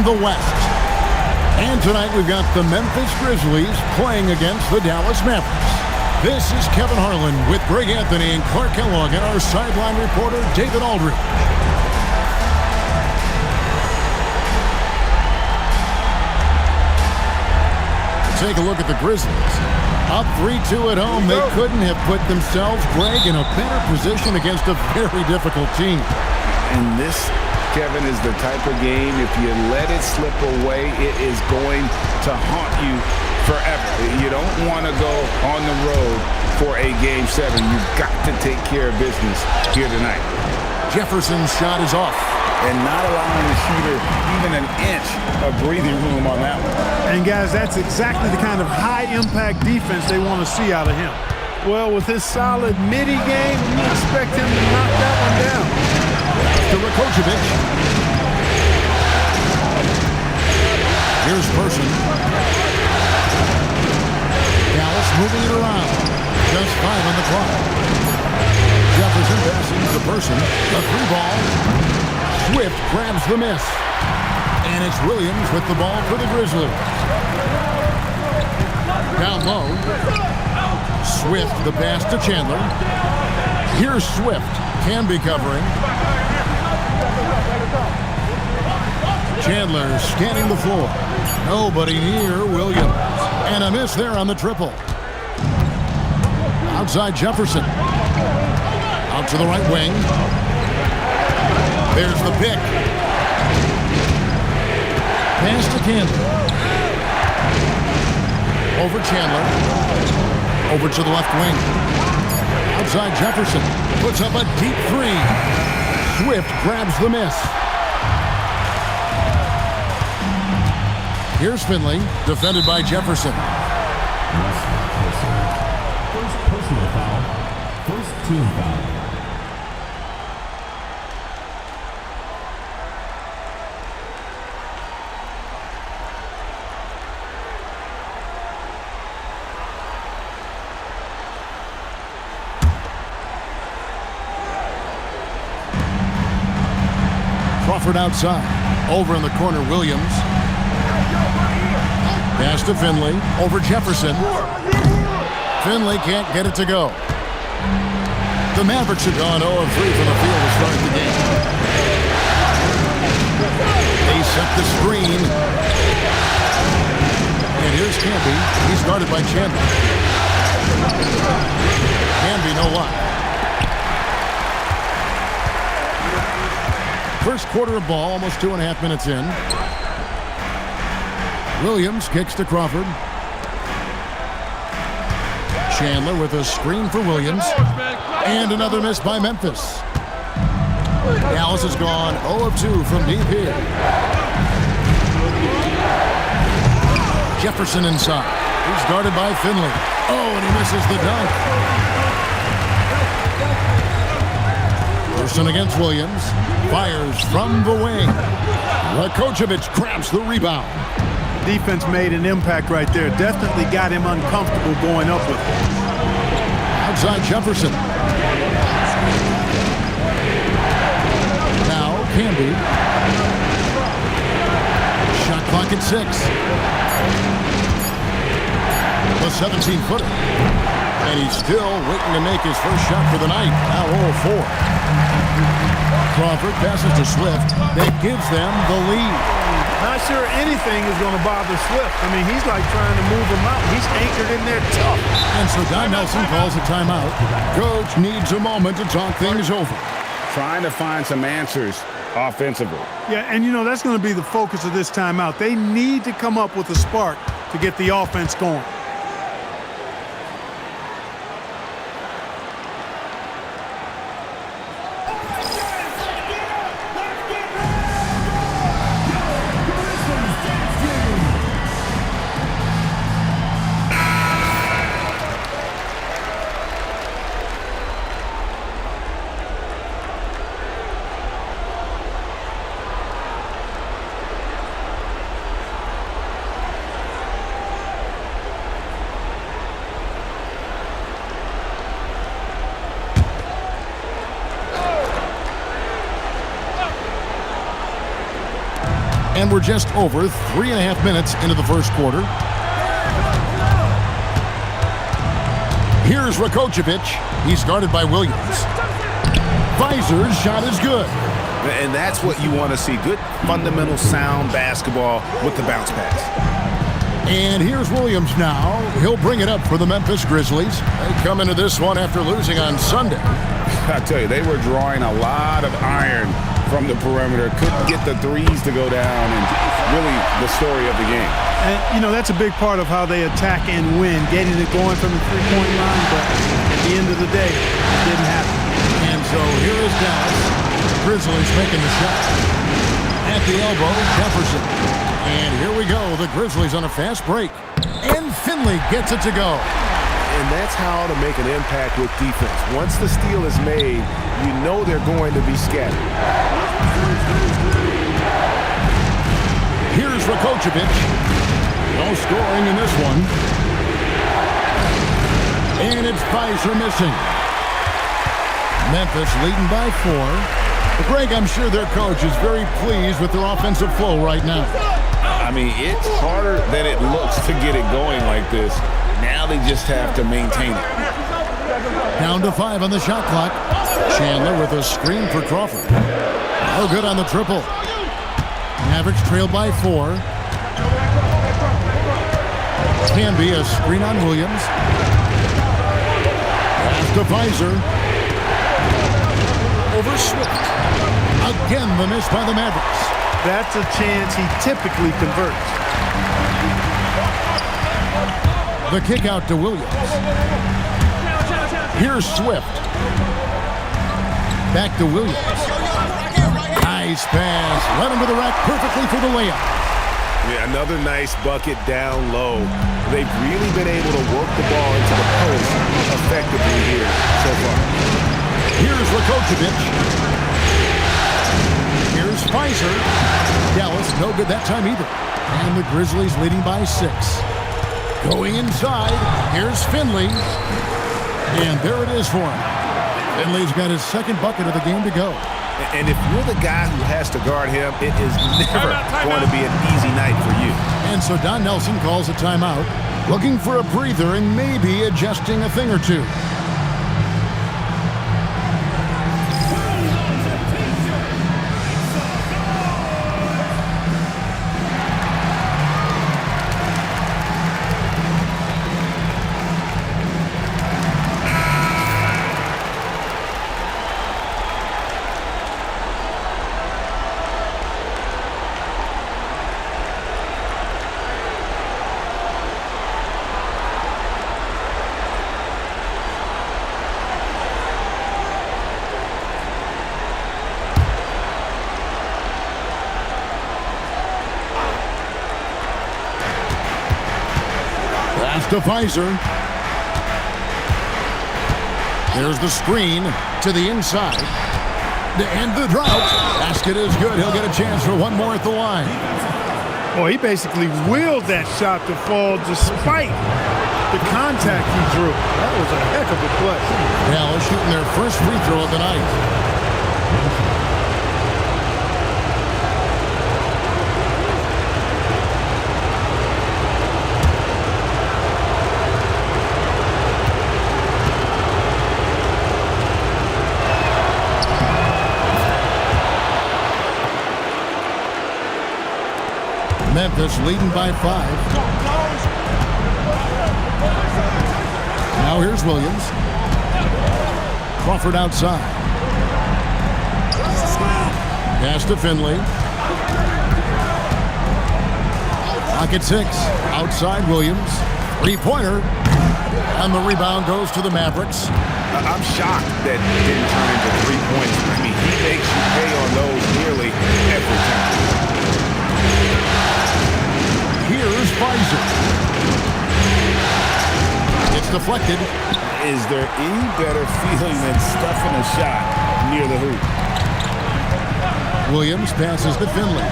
from the West. And tonight we've got the Memphis Grizzlies playing against the Dallas Mavericks. This is Kevin Harlan with Greg Anthony and Clark Kellogg and our sideline reporter David Aldridge. Take a look at the Grizzlies. Up 3-2 at home, they couldn't have put themselves, Greg, in a better position against a very difficult team. And this, Kevin, is the type of game, if you let it slip away, it is going to haunt you forever. You don't want to go on the road for a Game 7. You've got to take care of business here tonight. Jefferson's shot is off. And not allowing the shooter even an inch of breathing room on that one. And, guys, that's exactly the kind of high-impact defense they want to see out of him. Well, with his solid midi game, you expect him to knock that one down. To Rakocevic. Here's Person. Dallas moving it around. Just 5 on the clock. Jefferson passing to Person. The 3-ball. Swift grabs the miss. And it's Williams with the ball for the Grizzlies. Down low. Swift, the pass to Chandler. Here's Swift. Can be covering. Chandler scanning the floor. Nobody near Williams. And a miss there on the triple. Outside Jefferson. Out to the right wing. There's the pick. Pass to Chandler. Over Chandler. Over to the left wing. Outside Jefferson. Puts up a deep 3. Swift grabs the miss. Here's Finley. Defended by Jefferson. First personal foul. First team foul. Crawford outside. Over in the corner, Williams. Pass to Finley. Over Jefferson. Finley can't get it to go. The Mavericks have gone 0-3 from the field to start the game. They set the screen. And here's Camby. He's guarded by Chandler. Camby, no luck. First quarter of ball, almost 2.5 minutes in. Williams kicks to Crawford. Chandler with a screen for Williams. And another miss by Memphis. Dallas has gone 0-2 from deep here. Jefferson inside. He's guarded by Finley. Oh, and he misses the dunk. Person against Williams. Fires from the wing. Rakocevic grabs the rebound. Defense made an impact right there. Definitely got him uncomfortable going up with it. Outside Jefferson. Now Camby. Shot clock at 6. The 17-footer. And he's still waiting to make his first shot for the night. Now 0-4. Crawford passes to Swift. That gives them the lead. Not sure anything is going to bother Swift. I mean, he's like trying to move him out. He's anchored in there tough. And so Don Nelson calls a timeout. Coach needs a moment to talk things over. Trying to find some answers offensively. Yeah, and you know, that's going to be the focus of this timeout. They need to come up with a spark to get the offense going. And we're just over 3.5 minutes into the first quarter. Here's Rakocevic. He's guarded by Williams. Fizer's shot is good. And that's what you want to see. Good, fundamental, sound basketball with the bounce pass. And here's Williams now. He'll bring it up for the Memphis Grizzlies. They come into this one after losing on Sunday. I tell you, they were drawing a lot of iron from the perimeter. Couldn't get the threes to go down, and really the story of the game. And, you know, that's a big part of how they attack and win, getting it going from the three-point line, but at the end of the day, it didn't happen. And so here is Dallas. Grizzlies making the shot. At the elbow, Jefferson. And here we go. The Grizzlies on a fast break. And Finley gets it to go. And that's how to make an impact with defense. Once the steal is made, you know they're going to be scattered. Here's Rakocevic. No scoring in this one. And it's Fizer missing. Memphis leading by 4. Greg, I'm sure their coach is very pleased with their offensive flow right now. I mean, it's harder than it looks to get it going like this. Now they just have to maintain it. Down to 5 on the shot clock. Chandler with a screen for Crawford. No good on the triple. Mavericks trailed by 4. Can be a screen on Williams. Pass to Fizer. Over Swift. Again, the miss by the Mavericks. That's a chance he typically converts. The kick out to Williams. Here's Swift. Back to Williams. Nice pass. Led him to the rack perfectly for the layup. Yeah, another nice bucket down low. They've really been able to work the ball into the post effectively here so far. Here's Rakocevic. Here's Fizer. Dallas no good that time either. And the Grizzlies leading by 6. Going inside. Here's Finley. And there it is for him. Finley's got his second bucket of the game to go. And if you're the guy who has to guard him, it is never going to be an easy night for you. And so Don Nelson calls a timeout, looking for a breather and maybe adjusting a thing or two. To Fizer. There's the screen to the inside. And the drought. Basket is good. He'll get a chance for one more at the line. Well, he basically willed that shot to fall despite the contact he drew. That was a heck of a play. Dallas shooting their first free throw of the night. Memphis leading by 5. Now here's Williams. Crawford outside. Pass to Finley. Pocket 6. Outside Williams. Three-pointer. And the rebound goes to the Mavericks. I'm shocked that didn't turn into 3 points. I mean, he makes you pay on those nearly every time. Here's Fizer. It's deflected. Is there any better feeling than stuffing a shot near the hoop? Williams passes to Finley.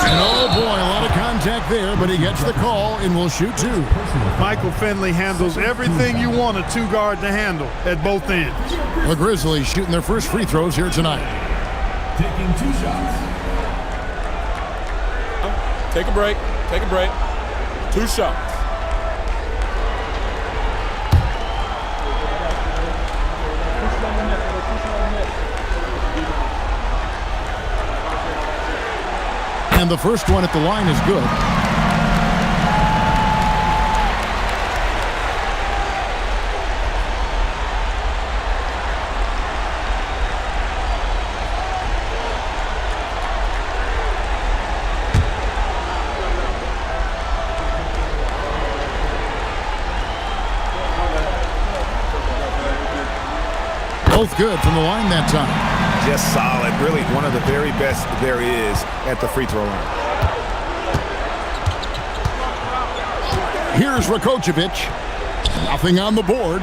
And oh boy, a lot of contact there, but he gets the call and will shoot two. Michael Finley handles everything you want a two-guard to handle at both ends. The Grizzlies shooting their first free throws here tonight. Taking 2 shots. Take a break. Take a break. 2 shots. And the first one at the line is good. Both good from the line that time. Just solid. Really one of the very best there is at the free throw line. Here's Rakocevic. Nothing on the board.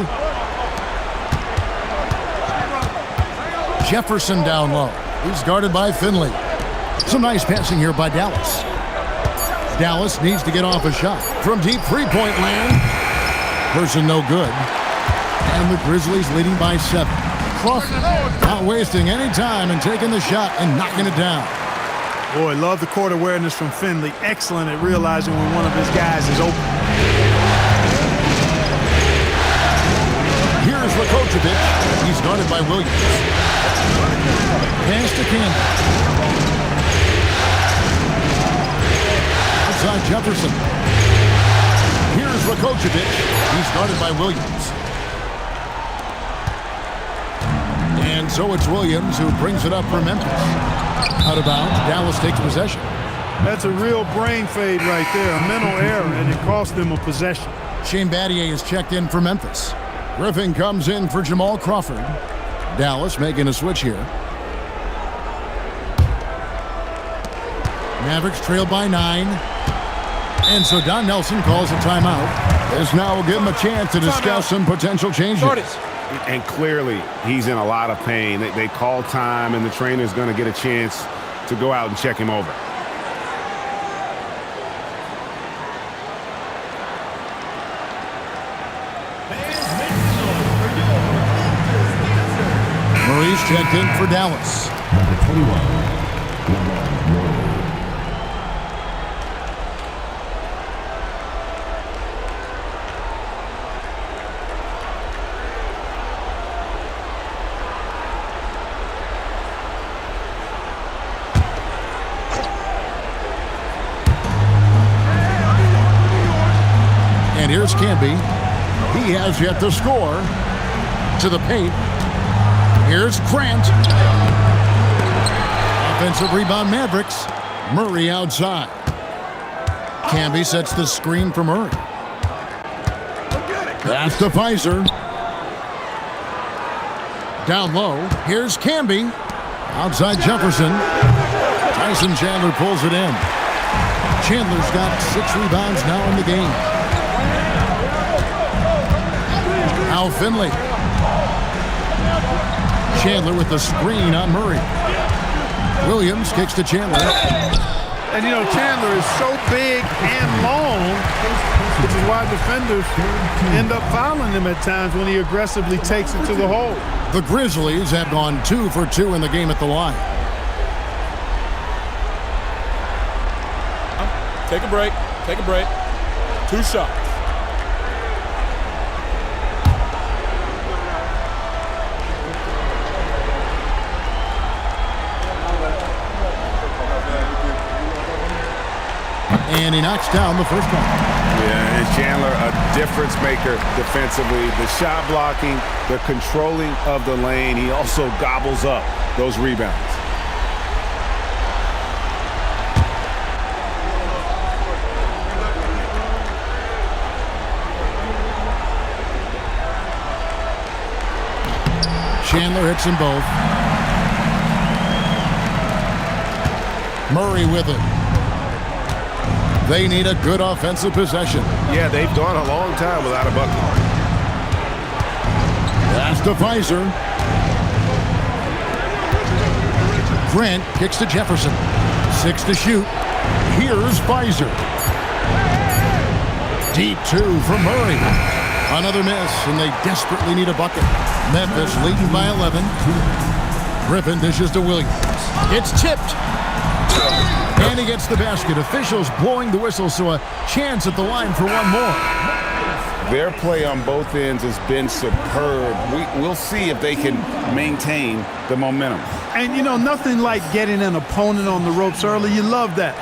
Jefferson down low. He's guarded by Finley. Some nice passing here by Dallas. Dallas needs to get off a shot from deep three-point land. Person no good. And the Grizzlies leading by 7. Crawford not wasting any time and taking the shot and knocking it down. Boy, love the court awareness from Finley. Excellent at realizing when one of his guys is open. Here's Rakocevic. He's guarded by Williams. Pass to Campbell. Outside Jefferson. Here's Rakocevic. He's guarded by Williams. And so it's Williams who brings it up for Memphis. Out of bounds, Dallas takes possession. That's a real brain fade right there, a mental error, and it cost them a possession. Shane Battier is checked in for Memphis. Griffin comes in for Jamal Crawford. Dallas making a switch here. Mavericks trail by 9. And so Don Nelson calls a timeout. This now will give him a chance to discuss some potential changes. And clearly, he's in a lot of pain. They call time, and the trainer's going to get a chance to go out and check him over. Murray's checked in for Dallas. Number 21. And here's Camby. He has yet to score. To the paint. Here's Grant. Offensive rebound Mavericks. Murray outside. Camby sets the screen for Murray. Pass to Pfizer. Down low. Here's Camby. Outside Jefferson. Tyson Chandler pulls it in. Chandler's got 6 rebounds now in the game. Al Finley. Chandler with the screen on Murray. Williams kicks to Chandler. And, you know, Chandler is so big and long, which is why defenders end up fouling him at times when he aggressively takes it to the hole. The Grizzlies have gone 2 for 2 in the game at the line. Take a break. Take a break. 2 shots. And he knocks down the first one. Yeah, and Chandler, a difference maker defensively. The shot blocking, the controlling of the lane. He also gobbles up those rebounds. Chandler hits them both. Murray with it. They need a good offensive possession. Yeah, they've gone a long time without a bucket. Pass to Pfizer. Grant kicks to Jefferson. 6 to shoot. Here's Pfizer. Deep two from Murray. Another miss, and they desperately need a bucket. Memphis leading by 11. Griffin dishes to Williams. It's tipped. And he gets the basket. Officials blowing the whistle, so a chance at the line for one more. Their play on both ends has been superb. We'll see if they can maintain the momentum. And, you know, nothing like getting an opponent on the ropes early. You love that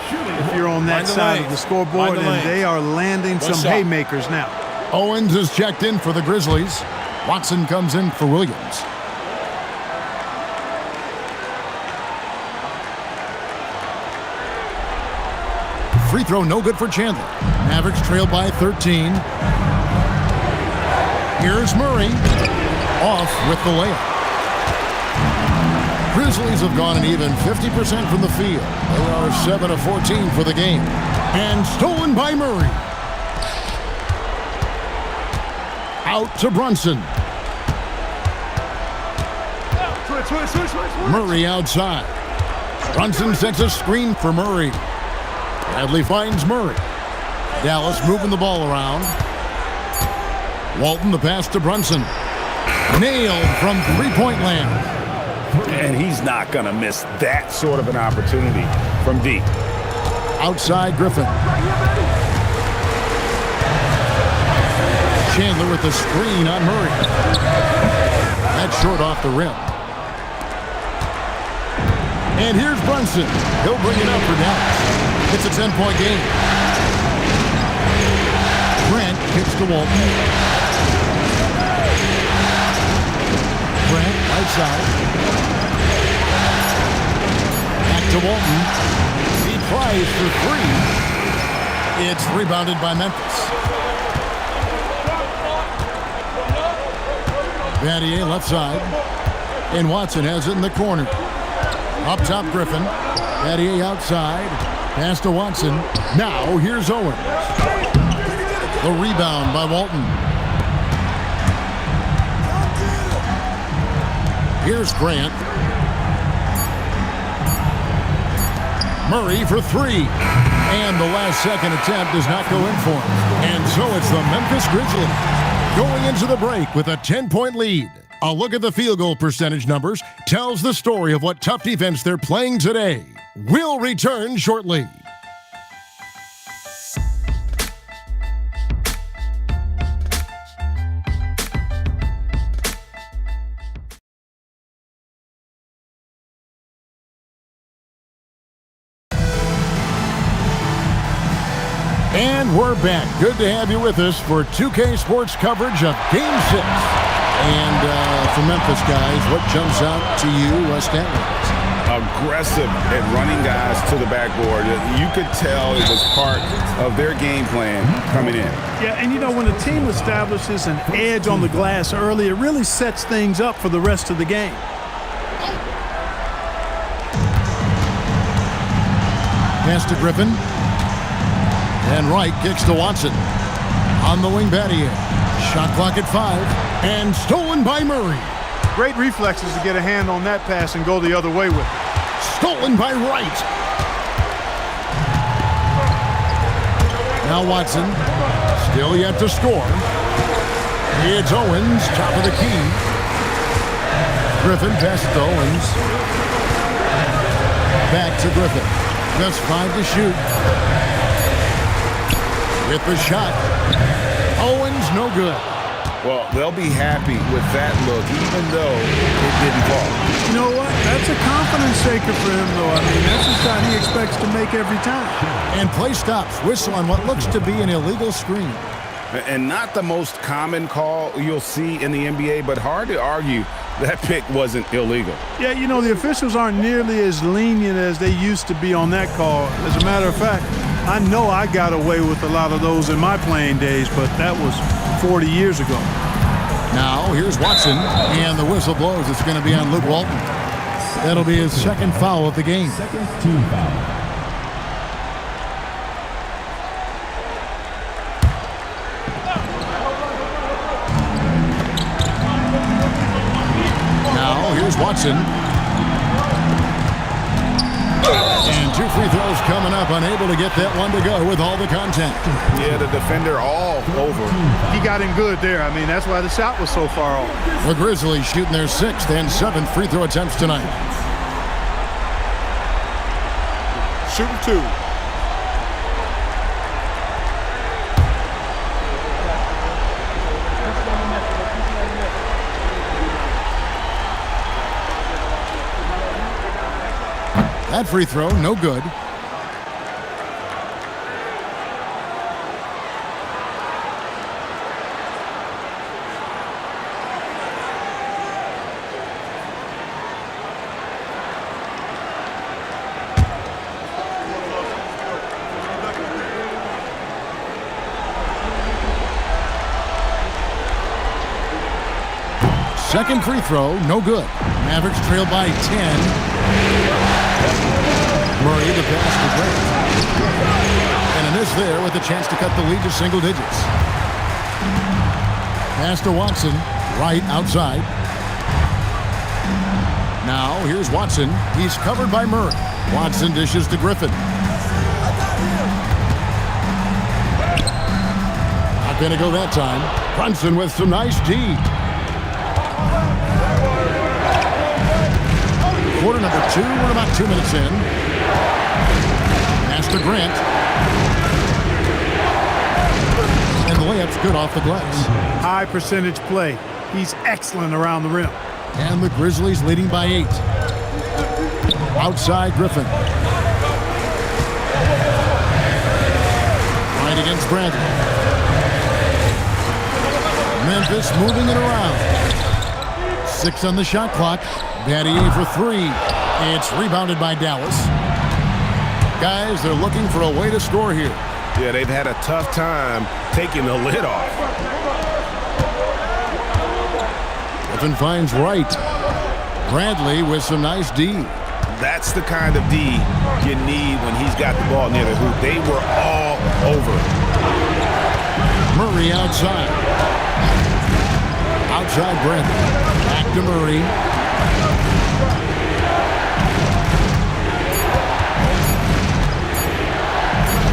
if you're on that side of the scoreboard, and they are landing some haymakers now. Owens is checked in for the Grizzlies. Watson comes in for Williams. Free throw no good for Chandler. Mavericks trail by 13. Here's Murray. Off with the layup. Grizzlies have gone an even 50% from the field. They are 7 of 14 for the game. And stolen by Murray. Out to Brunson. Murray outside. Brunson sets a screen for Murray. Bradley finds Murray. Dallas moving the ball around. Walton the pass to Brunson. Nailed from three-point land. And he's not going to miss that sort of an opportunity from deep. Outside Griffin. Chandler with the screen on Murray. That's short off the rim. And here's Brunson. He'll bring it up for Dallas. It's a 10-point game. Grant kicks to Walton. Grant right side. Back to Walton. He tries for three. It's rebounded by Memphis. Battier left side. And Watson has it in the corner. Up top, Griffin. Battier outside. Pass to Watson. Now, here's Owens. The rebound by Walton. Here's Grant. Murray for three. And the last second attempt does not go in for him. And so it's the Memphis Grizzlies going into the break with a 10-point lead. A look at the field goal percentage numbers tells the story of what tough defense they're playing today. We'll return shortly. And we're back. Good to have you with us for 2K Sports coverage of Game 6. And for Memphis guys, what jumps out to you, stat-wise? Aggressive at running guys to the backboard. You could tell it was part of their game plan coming in. Yeah, and you know, when a team establishes an edge on the glass early, it really sets things up for the rest of the game. Pass to Griffin. And Wright kicks to Watson. On the wing, Battier. Shot clock at 5. And stolen by Murray. Great reflexes to get a hand on that pass and go the other way with it. Stolen by Wright. Now Watson. Still yet to score. It's Owens, top of the key. Griffin past Owens. Back to Griffin. Just 5 to shoot. With the shot. Owens, no good. Well, they'll be happy with that look, even though it didn't fall. You know what? That's a confidence shaker for him, though. I mean, that's a shot he expects to make every time. And play stops. Whistle on what looks to be an illegal screen. And not the most common call you'll see in the NBA, but hard to argue that pick wasn't illegal. Yeah, you know, the officials aren't nearly as lenient as they used to be on that call. As a matter of fact, I know I got away with a lot of those in my playing days, but that was 40 years ago. Now, here's Watson, and the whistle blows. It's going to be on Luke Walton. That'll be his second foul of the game. Second team foul. Now, here's Watson. And 2 free throws coming up, unable to get that one to go with all the contact. Yeah, the defender all over. He got him good there. I mean, that's why the shot was so far off. The Grizzlies shooting their 6th and 7th free throw attempts tonight. Shooting 2. That free throw, no good. Second free throw, no good. Mavericks trail by 10. Murray, the pass to Grant. And a miss there with a chance to cut the lead to single digits. Pass to Watson, right outside. Now, here's Watson. He's covered by Murray. Watson dishes to Griffin. Not going to go that time. Brunson with some nice D. Quarter number 2, we're about 2 minutes in. Pass to Grant. And the layup's good off the glass. High percentage play. He's excellent around the rim. And the Grizzlies leading by 8. Outside Griffin. Right against Bradley. Memphis moving it around. 6 on the shot clock. Battier for 3. It's rebounded by Dallas. Guys, they're looking for a way to score here. Yeah, they've had a tough time taking the lid off. Griffin finds Wright. Bradley with some nice D. That's the kind of D you need when he's got the ball near the hoop. They were all over. Murray outside. Outside Bradley. Back to Murray.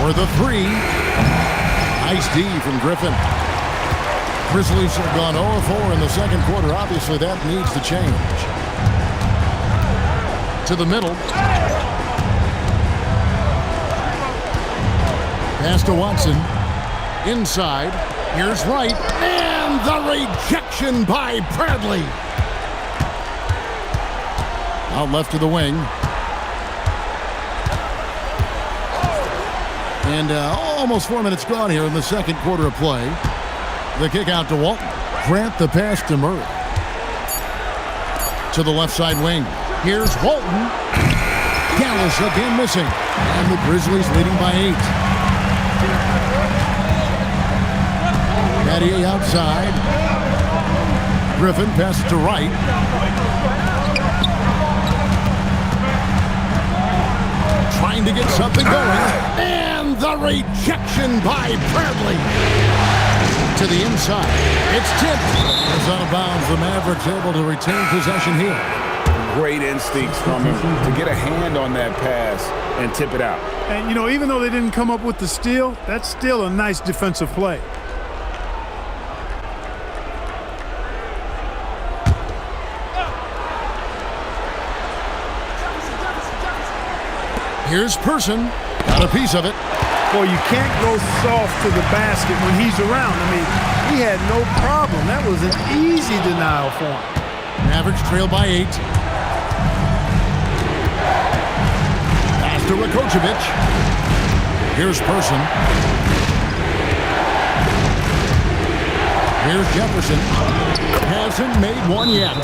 For the 3. Nice D from Griffin. Grizzlies have gone 0-4 in the second quarter. Obviously, that needs to change. To the middle. Pass to Watson. Inside. Here's Wright. And the rejection by Bradley. Out left to the wing. And almost 4 minutes gone here in the second quarter of play. The kick out to Walton. Grant the pass to Murray. To the left side wing. Here's Walton. Dallas again missing. And the Grizzlies leading by 8. Battier outside. Griffin passes to Wright. Trying to get something going. And the rejection by Bradley. To the inside. It's tipped. It's out of bounds. The Mavericks able to retain possession here. Great instincts from him to get a hand on that pass and tip it out. And, you know, even though they didn't come up with the steal, that's still a nice defensive play. Here's Person. Got a piece of it. Boy, you can't go soft to the basket when he's around. I mean, he had no problem. That was an easy denial for him. Mavericks trail by 8. Pass to Rakocevic. Here's Person. Here's Jefferson. Hasn't made one yet.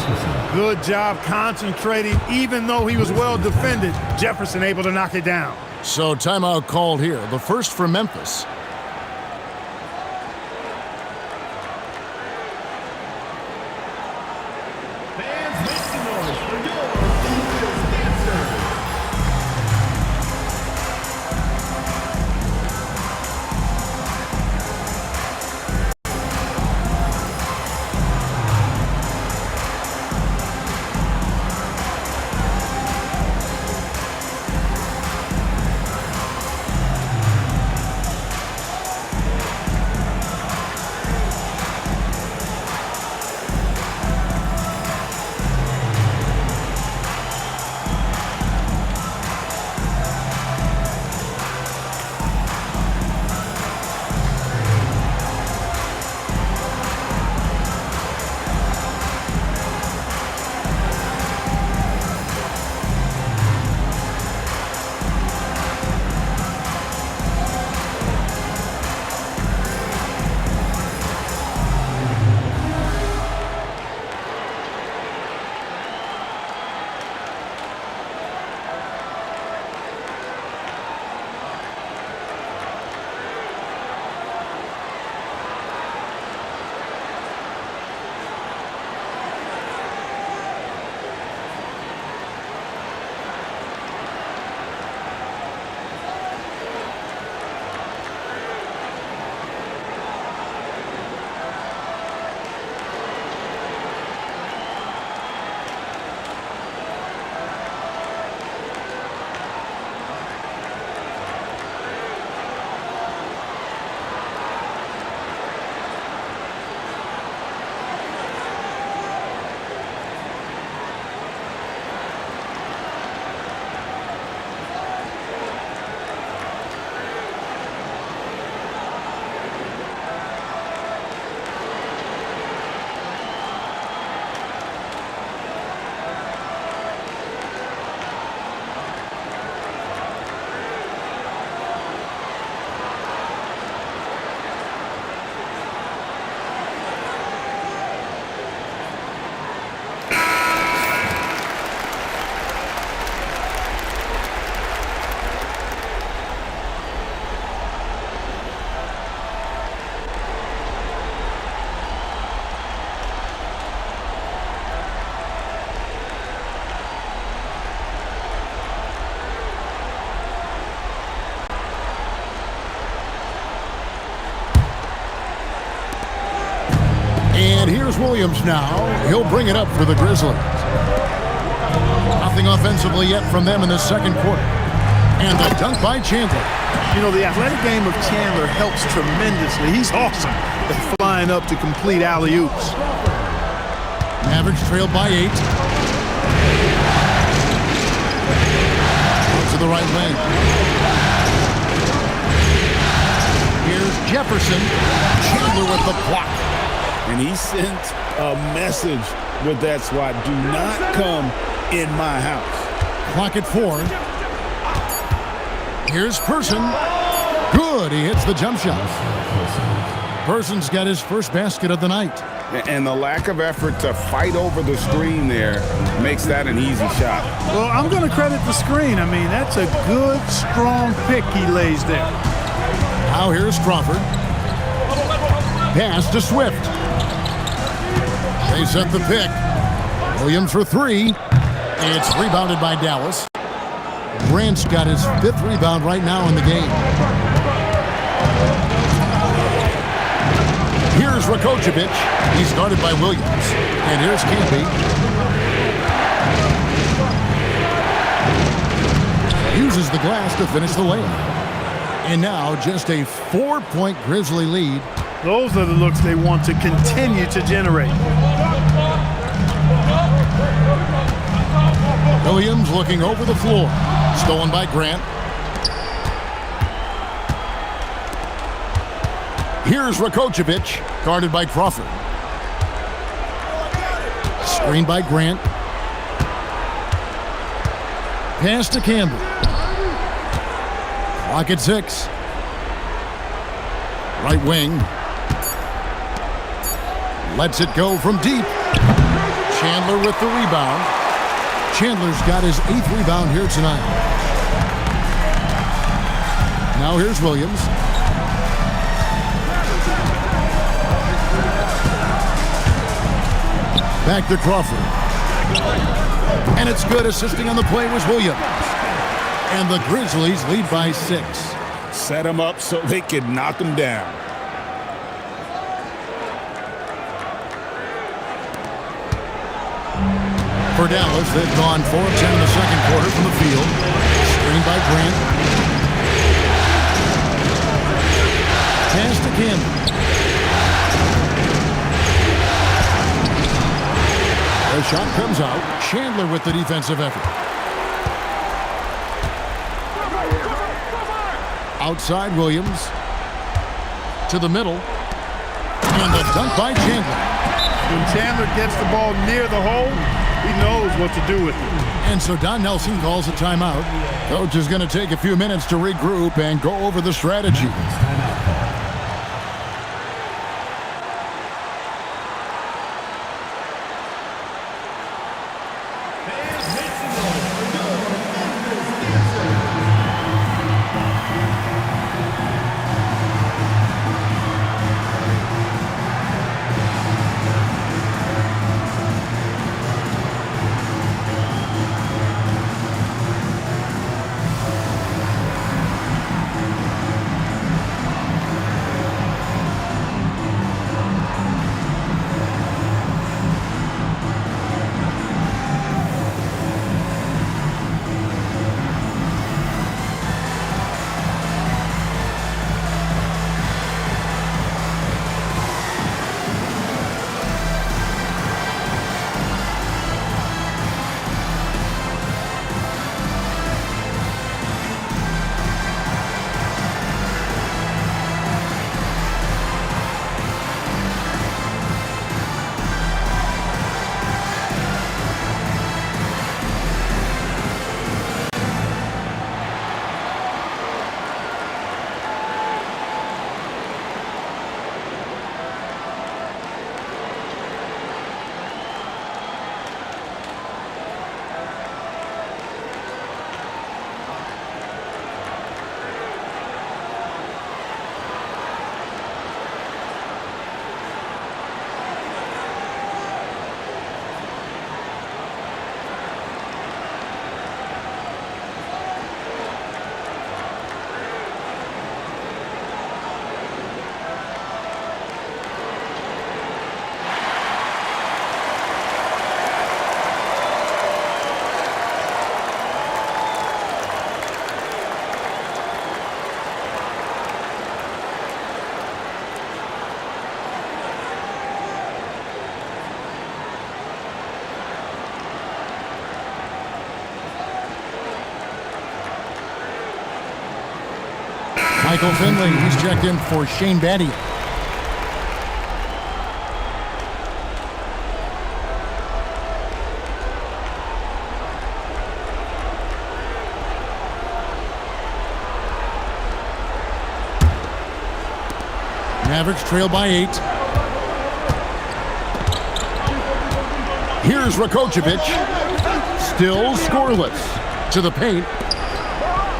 Good job concentrating. Even though he was well defended, Jefferson able to knock it down. So timeout called here. The first for Memphis. And here's Williams now. He'll bring it up for the Grizzlies. Nothing offensively yet from them in the second quarter. And the dunk by Chandler. You know, the athletic game of Chandler helps tremendously. He's awesome at flying up to complete alley-oops. Mavericks trailed by 8. To the right wing. Here's Jefferson. Chandler with the block. And he sent a message with that swat. Do not come in my house. Clock at 4. Here's Person. Good. He hits the jump shot. Person's got his first basket of the night. And the lack of effort to fight over the screen there makes that an easy shot. Well, I'm going to credit the screen. I mean, that's a good, strong pick he lays there. Now here's Crawford. Pass to Swift. They set the pick. Williams for 3. It's rebounded by Dallas. Grant's got his 5th rebound right now in the game. Here's Rakocevic. He's guarded by Williams. And here's Campy. Uses the glass to finish the layup. And now just a 4-point Grizzly lead. Those are the looks they want to continue to generate. Williams looking over the floor. Stolen by Grant. Here's Rakocevic, guarded by Crawford. Screened by Grant. Pass to Campbell. Clock at 6. Right wing. Lets it go from deep. Chandler with the rebound. Chandler's got his 8th rebound here tonight. Now here's Williams. Back to Crawford. And it's good. Assisting on the play was Williams. And the Grizzlies lead by 6. Set them up so they can knock them down. For Dallas, they've gone 4 of 10 in the second quarter from the field. Screened by Grant. Pass to Campbell. The shot comes out. Chandler with the defensive effort. Outside Williams. To the middle. And the dunk by Chandler. When Chandler gets the ball near the hole, he knows what to do with it. And so Don Nelson calls a timeout. Coach is going to take a few minutes to regroup and go over the strategy. Michael Finley, he's checked in for Shane Battier. Mavericks trail by 8. Here's Rakocevic. Still scoreless. To the paint.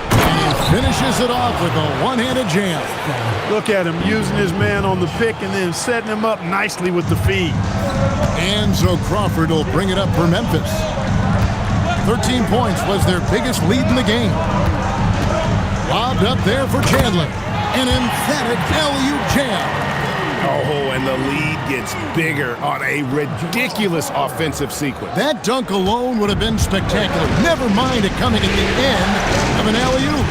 And he finishes it off with a one-handed jam. Look at him using his man on the pick and then setting him up nicely with the feed. And so Crawford will bring it up for Memphis. 13 points was their biggest lead in the game. Lobbed up there for Chandler. An emphatic alley-oop jam. Oh, and the lead gets bigger on a ridiculous offensive sequence. That dunk alone would have been spectacular. Never mind it coming at the end of an alley-oop.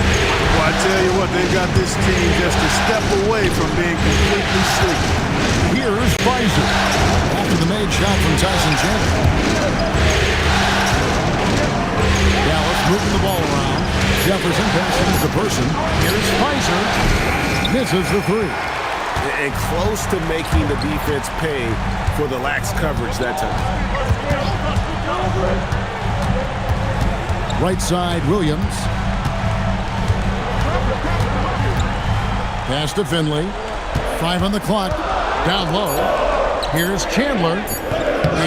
Well, I tell you what, they've got this team just a step away from being completely sleepy. Here's Pfizer after the made shot from Tyson Chandler. Dallas moving the ball around. Jefferson passing to Person. Here's Pfizer. Misses the three. And close to making the defense pay for the lax coverage that time. Right side, Williams. Pass to Finley. 5 on the clock. Down low. Here's Chandler.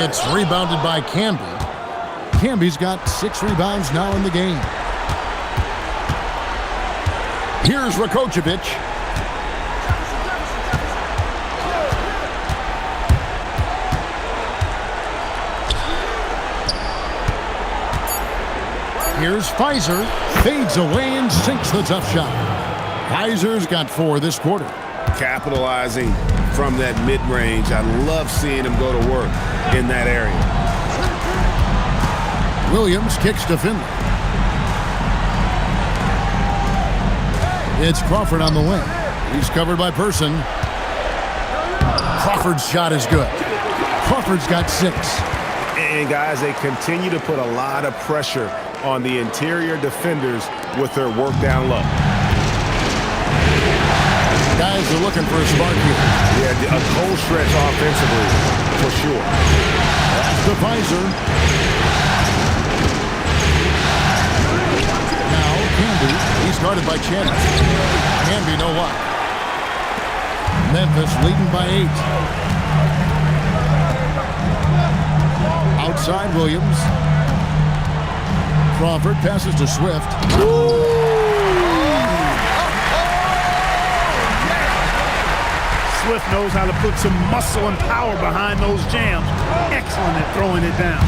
It's rebounded by Camby. Camby's got 6 rebounds now in the game. Here's Rakocevic. Here's Pfizer. Fades away and sinks the tough shot. Pfizer's got 4 this quarter. Capitalizing from that mid-range. I love seeing him go to work in that area. Williams kicks to Finley. It's Crawford on the wing. He's covered by Person. Crawford's shot is good. Crawford's got 6. And guys, they continue to put a lot of pressure on the interior defenders with their work down low. Guys are looking for a spark here. Yeah, a cold stretch offensively, for sure. That's the Pfizer. Now, Camby. He's guarded by Chandler. Camby, no luck. Memphis leading by 8. Outside, Williams. Crawford passes to Swift. Swift knows how to put some muscle and power behind those jams. Excellent at throwing it down.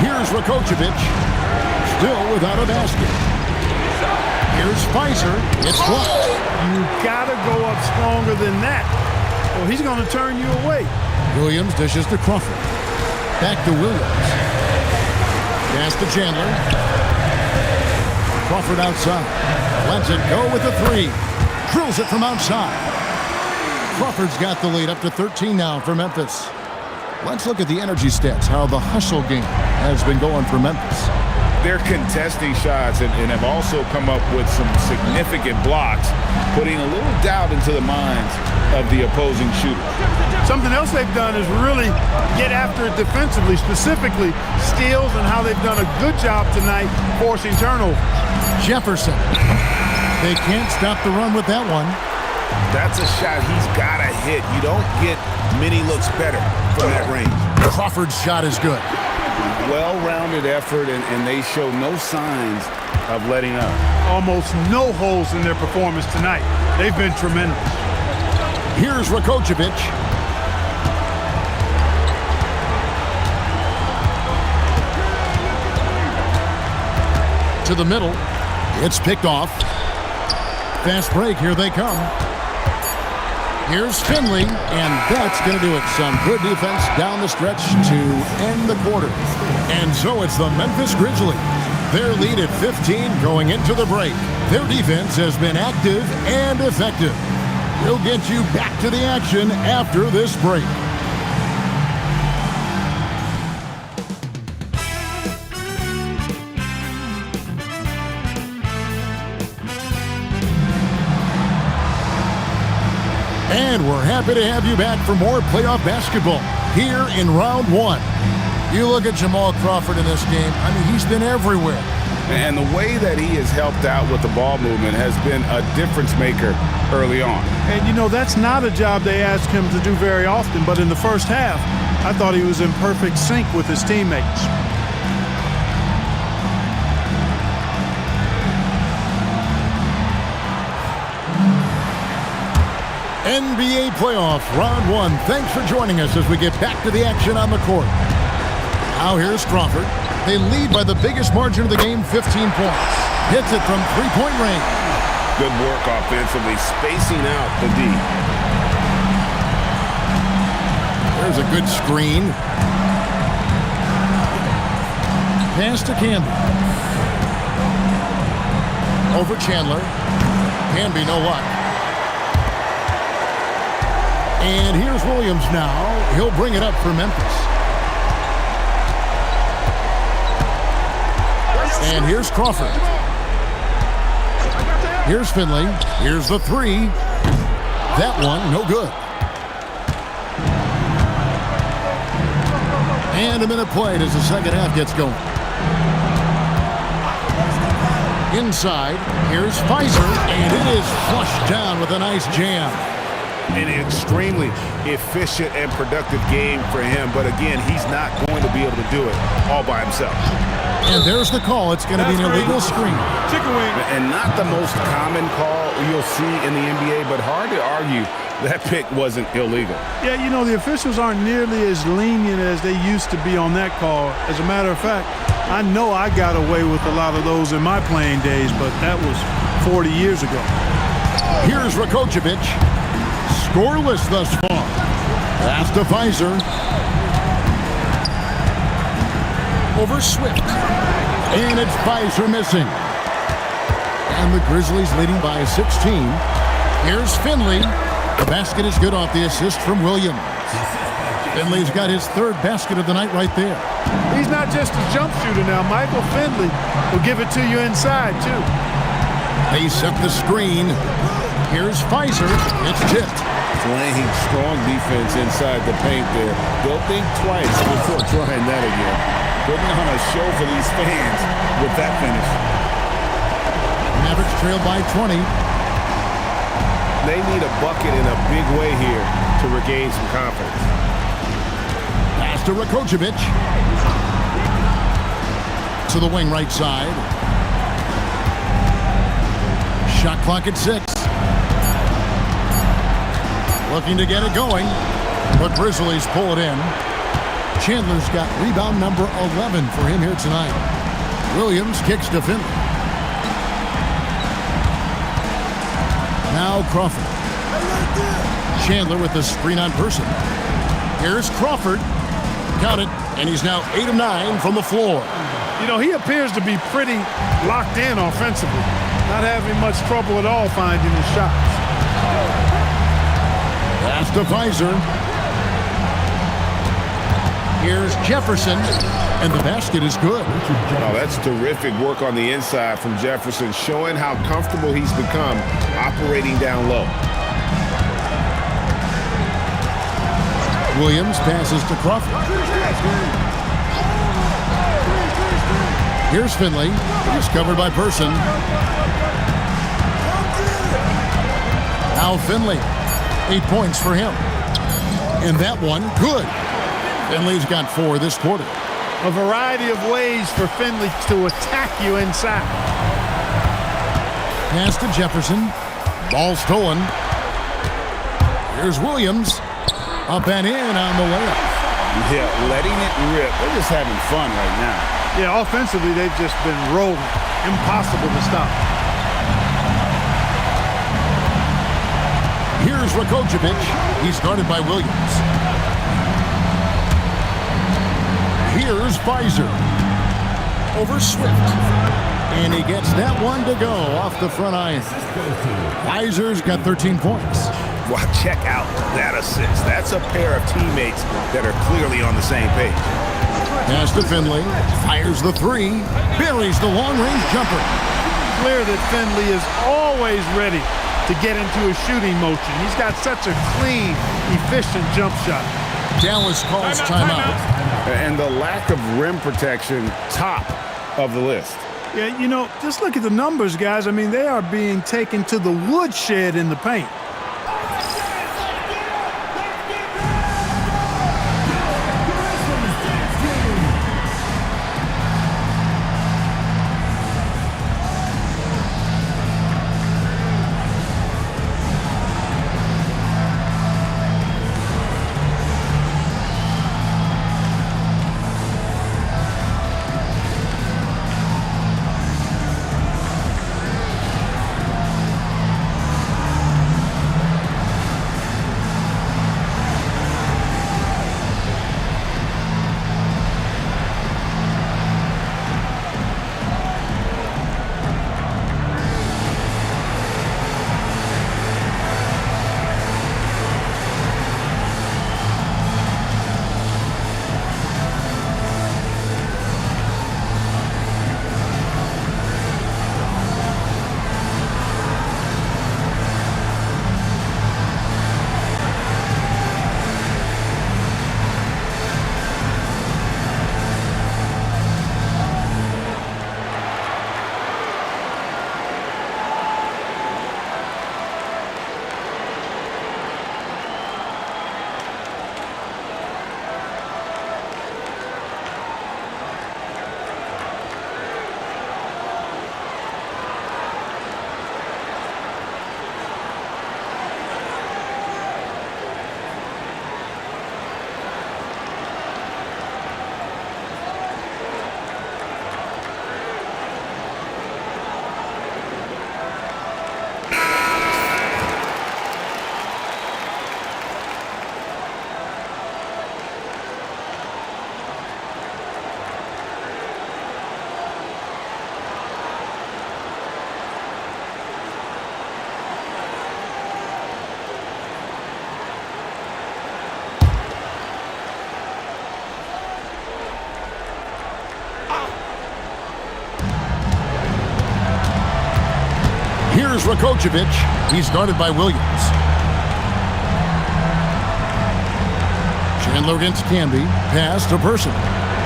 Here's Rakocevic. Still without a basket. Here's Pfizer. It's blocked. You gotta go up stronger than that, or he's gonna turn you away. Williams dishes to Crawford. Back to Williams. Pass to Chandler. Crawford outside. Lets it go with a 3. Drills it from outside. Crawford's got the lead up to 13 now for Memphis. Let's look at the energy stats, how the hustle game has been going for Memphis. They're contesting shots and have also come up with some significant blocks, putting a little doubt into the minds of the opposing shooter. Something else they've done is really get after it defensively, specifically steals, and how they've done a good job tonight forcing turnovers. Jefferson. They can't stop the run with that one. That's a shot he's got to hit. You don't get many looks better from that range. Crawford's shot is good. Well-rounded effort, and they show no signs of letting up. Almost no holes in their performance tonight. They've been tremendous. Here's Rakocevic. To the middle. It's picked off. Fast break. Here they come. Here's Finley, and that's going to do it. Some good defense down the stretch to end the quarter. And so it's the Memphis Grizzlies. Their lead at 15 going into the break. Their defense has been active and effective. We'll get you back to the action after this break. And we're happy to have you back for more playoff basketball here in round one. You look at Jamal Crawford in this game. I mean, he's been everywhere. And the way that he has helped out with the ball movement has been a difference maker early on. And, you know, that's not a job they ask him to do very often. But in the first half, I thought he was in perfect sync with his teammates. NBA playoffs, round one. Thanks for joining us as we get back to the action on the court. Now here's Crawford. They lead by the biggest margin of the game, 15 points. Hits it from three-point range. Good work offensively, spacing out the D. There's a good screen. Pass to Canby. Over Chandler. Canby, no luck. And here's Williams now. He'll bring it up for Memphis. And here's Crawford. Here's Finley. Here's the three. That one, no good. And a minute played as the second half gets going. Inside, here's Pfizer, and it is flushed down with a nice jam. An extremely efficient and productive game for him, but again, he's not going to be able to do it all by himself. And there's the call. It's going to be an illegal screen. Chicken wing. And not the most common call you'll see in the NBA, but hard to argue that pick wasn't illegal. Yeah, you know, the officials aren't nearly as lenient as they used to be on that call. As a matter of fact, I know I got away with a lot of those in my playing days, but that was 40 years ago. Here's Rakocevic. Scoreless thus far. Pass to Pfizer. Over Swift. And it's Pfizer missing. And the Grizzlies leading by 16. Here's Finley. The basket is good off the assist from Williams. Finley's got his third basket of the night right there. He's not just a jump shooter now. Michael Finley will give it to you inside, too. They set the screen. Here's Pfizer. It's tipped. Playing strong defense inside the paint there. They'll think twice before trying that again. Putting on a show for these fans with that finish. Mavericks trail by 20. They need a bucket in a big way here to regain some confidence. Pass to Rakocevic. To the wing right side. Shot clock at 6. Looking to get it going, but Grizzlies pull it in. Chandler's got rebound number 11 for him here tonight. Williams kicks to Finley. Now Crawford. Chandler with the screen on person. Here's Crawford. Count it, and he's now 8 of 9 from the floor. You know, he appears to be pretty locked in offensively. Not having much trouble at all finding his shots. Pass to Pfizer. Here's Jefferson, and the basket is good. Oh, that's terrific work on the inside from Jefferson, showing how comfortable he's become operating down low. Williams passes to Crawford. Here's Finley. He's covered by Person. Now Finley. 8 points for him. And that one, good. Finley's got 4 this quarter. A variety of ways for Finley to attack you inside. Pass to Jefferson. Ball stolen. Here's Williams. Up and in on the layup. Yeah, letting it rip. They're just having fun right now. Yeah, offensively, they've just been rolling. Impossible to stop. Here's Rakocevic. He's guarded by Williams. Here's Pfizer. Over Swift. And he gets that one to go off the front iron. Pfizer's got 13 points. Well, check out that assist. That's a pair of teammates that are clearly on the same page. Pass to Finley. Fires the 3. Buries the long-range jumper. Clear that Finley is always ready to get into a shooting motion. He's got such a clean, efficient jump shot. Dallas calls timeout. And the lack of rim protection, top of the list. Yeah, you know, just look at the numbers, guys. I mean, they are being taken to the woodshed in the paint. Here's Rakocevic. He's guarded by Williams. Chandler against Camby. Pass to Person.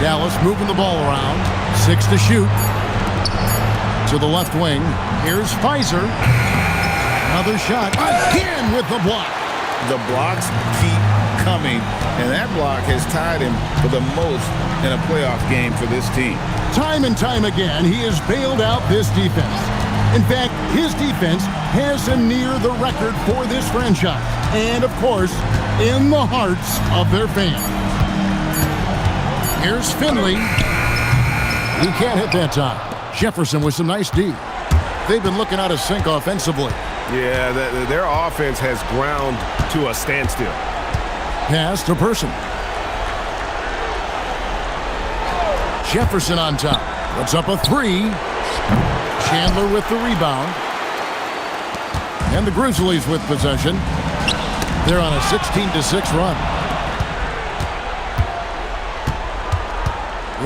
Dallas moving the ball around. 6 to shoot. To the left wing. Here's Pfizer. Another shot. Again with the block. The blocks keep coming, and that block has tied him for the most in a playoff game for this team. Time and time again, he has bailed out this defense. In fact, his defense has him near the record for this franchise. And, of course, in the hearts of their fans. Here's Finley. He can't hit that time. Jefferson with some nice D. They've been looking out of sync offensively. Yeah, their offense has ground to a standstill. Pass to Person. Jefferson on top. Puts up a 3. Chandler with the rebound. And the Grizzlies with possession. They're on a 16-6 run.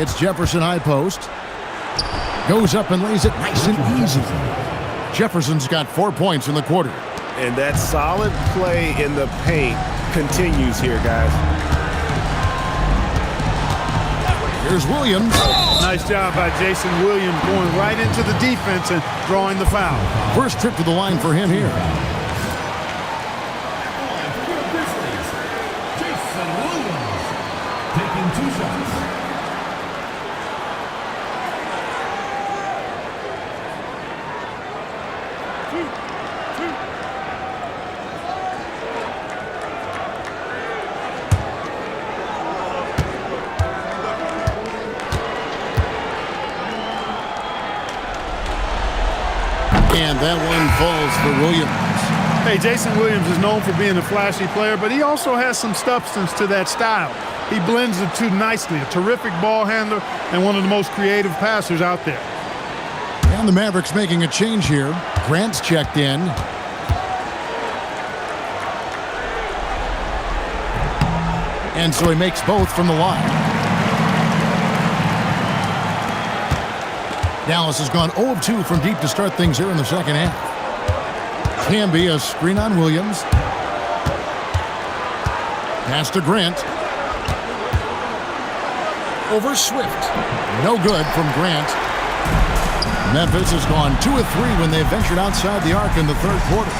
It's Jefferson high post. Goes up and lays it nice and easy. Jefferson's got 4 points in the quarter. And that solid play in the paint continues here, guys. Here's Williams. Nice job by Jason Williams going right into the defense and drawing the foul. First trip to the line for him here. Jason Williams taking 2 shots. And that one falls for Williams. Hey, Jason Williams is known for being a flashy player, but he also has some substance to that style. He blends the two nicely, a terrific ball handler and one of the most creative passers out there. And the Mavericks making a change here. Grant's checked in. And so he makes both from the line. Dallas has gone 0 of 2 from deep to start things here in the second half. Can be a screen on Williams. Pass to Grant. Over Swift. No good from Grant. Memphis has gone 2 of 3 when they ventured outside the arc in the third quarter.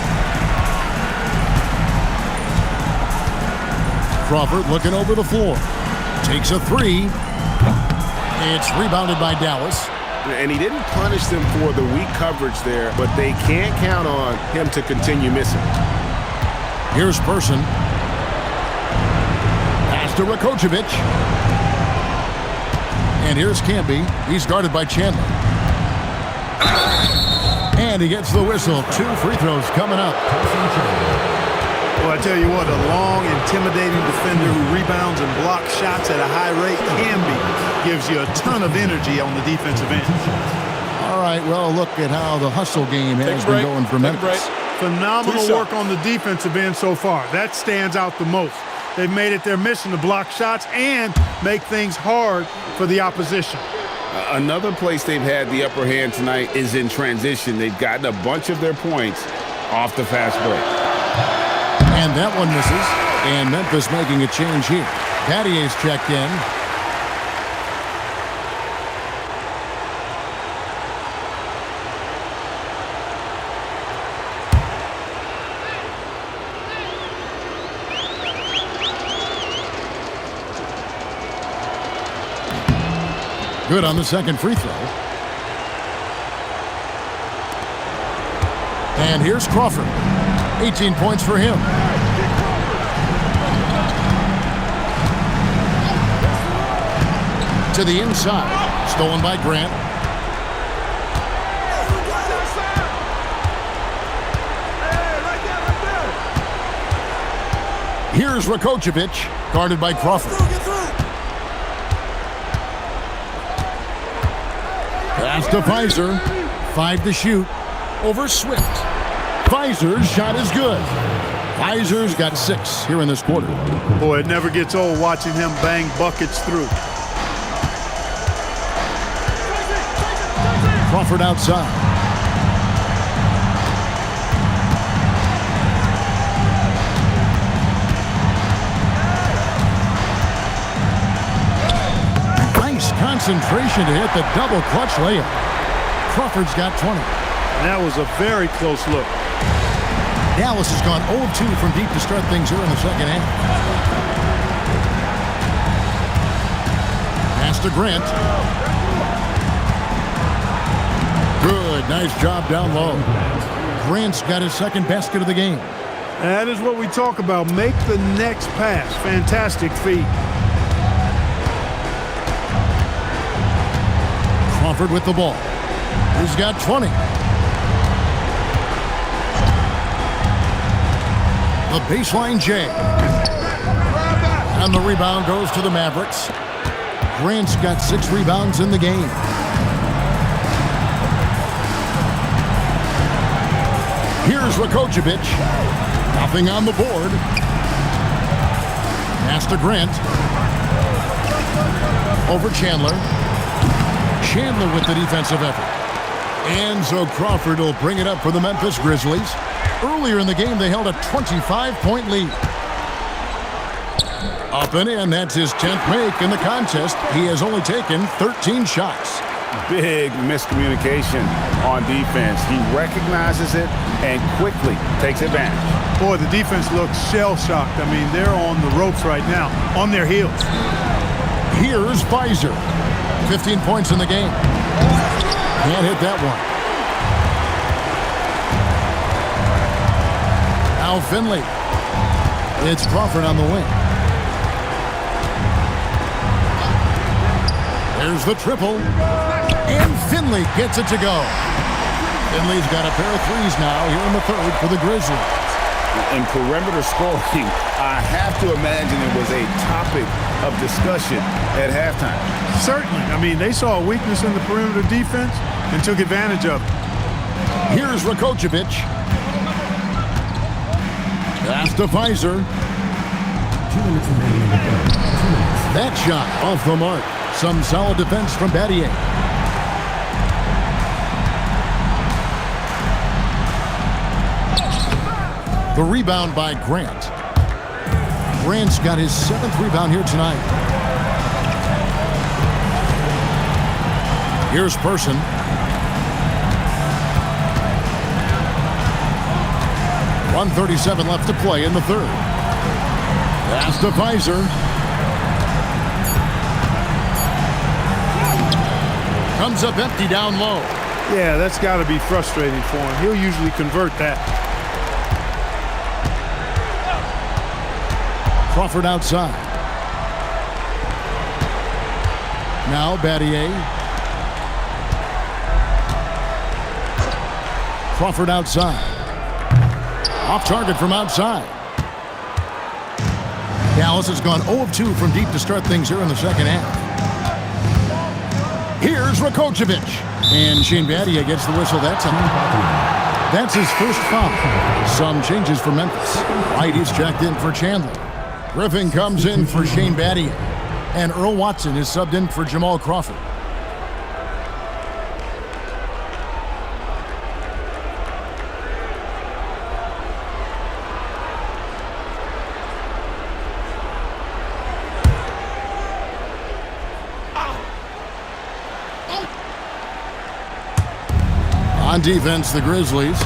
Crawford looking over the floor. Takes a 3. It's rebounded by Dallas. And he didn't punish them for the weak coverage there, but they can't count on him to continue missing. Here's Person. Pass to Rakocevic. And here's Canby. He's guarded by Chandler. And he gets the whistle. 2 free throws coming up. Well, I tell you what, a long, intimidating defender who rebounds and blocks shots at a high rate gives you a ton of energy on the defensive end. All right, well, look at how the hustle game has been going for Memphis. Phenomenal work on the defensive end so far. That stands out the most. They've made it their mission to block shots and make things hard for the opposition. Another place they've had the upper hand tonight is in transition. They've gotten a bunch of their points off the fast break. And that one misses. And Memphis making a change here. Battier's checked in. Good on the second free throw. And here's Crawford. 18 points for him. To the inside. Stolen by Grant. Here's Rakocevic, guarded by Crawford. Pass to Pfizer. 5 to shoot. Over Swift. Pfizer's shot is good. Pfizer's got 6 here in this quarter. Boy, it never gets old watching him bang buckets through. Crawford outside. Nice concentration to hit the double clutch layup. Crawford's got 20. And that was a very close look. Dallas has gone 0-2 from deep to start things here in the second half. Pass to Grant. Good, nice job down low. Grant's got his second basket of the game. That is what we talk about. Make the next pass. Fantastic feat. Crawford with the ball. He's got 20. The baseline J. And the rebound goes to the Mavericks. Grant's got 6 rebounds in the game. Here's Rakocevic. Nothing on the board. Pass to Grant. Over Chandler. Chandler with the defensive effort. And so Crawford will bring it up for the Memphis Grizzlies. Earlier in the game, they held a 25-point lead. Up and in, that's his 10th make in the contest. He has only taken 13 shots. Big miscommunication on defense. He recognizes it and quickly takes advantage. Boy, the defense looks shell-shocked. I mean, they're on the ropes right now, on their heels. Here's Pfizer. 15 points in the game. Can't hit that one. Now Finley. It's Crawford on the wing. There's the triple. And Finley gets it to go. Finley's got a pair of threes now here in the third for the Grizzlies. In perimeter scoring, I have to imagine it was a topic of discussion at halftime. Certainly. I mean, they saw a weakness in the perimeter defense and took advantage of it. Here's Rakocevic. Pass to Pfizer. 2 minutes remaining in the game. 2 minutes. That shot off the mark. Some solid defense from Battier. The rebound by Grant. Grant's got his 7th rebound here tonight. Here's Person. .137 left to play in the third. Pass to Pfizer. Comes up empty down low. Yeah, that's got to be frustrating for him. He'll usually convert that. Crawford outside. Now Battier. Crawford outside. Off target from outside. Dallas has gone 0 of 2 from deep to start things here in the second half. Here's Rakocevic. And Shane Battier gets the whistle that time. That's his first foul. Some changes for Memphis. Whitey's checked in for Chandler. Griffin comes in for Shane Battier. And Earl Watson is subbed in for Jamal Crawford. On defense, the Grizzlies.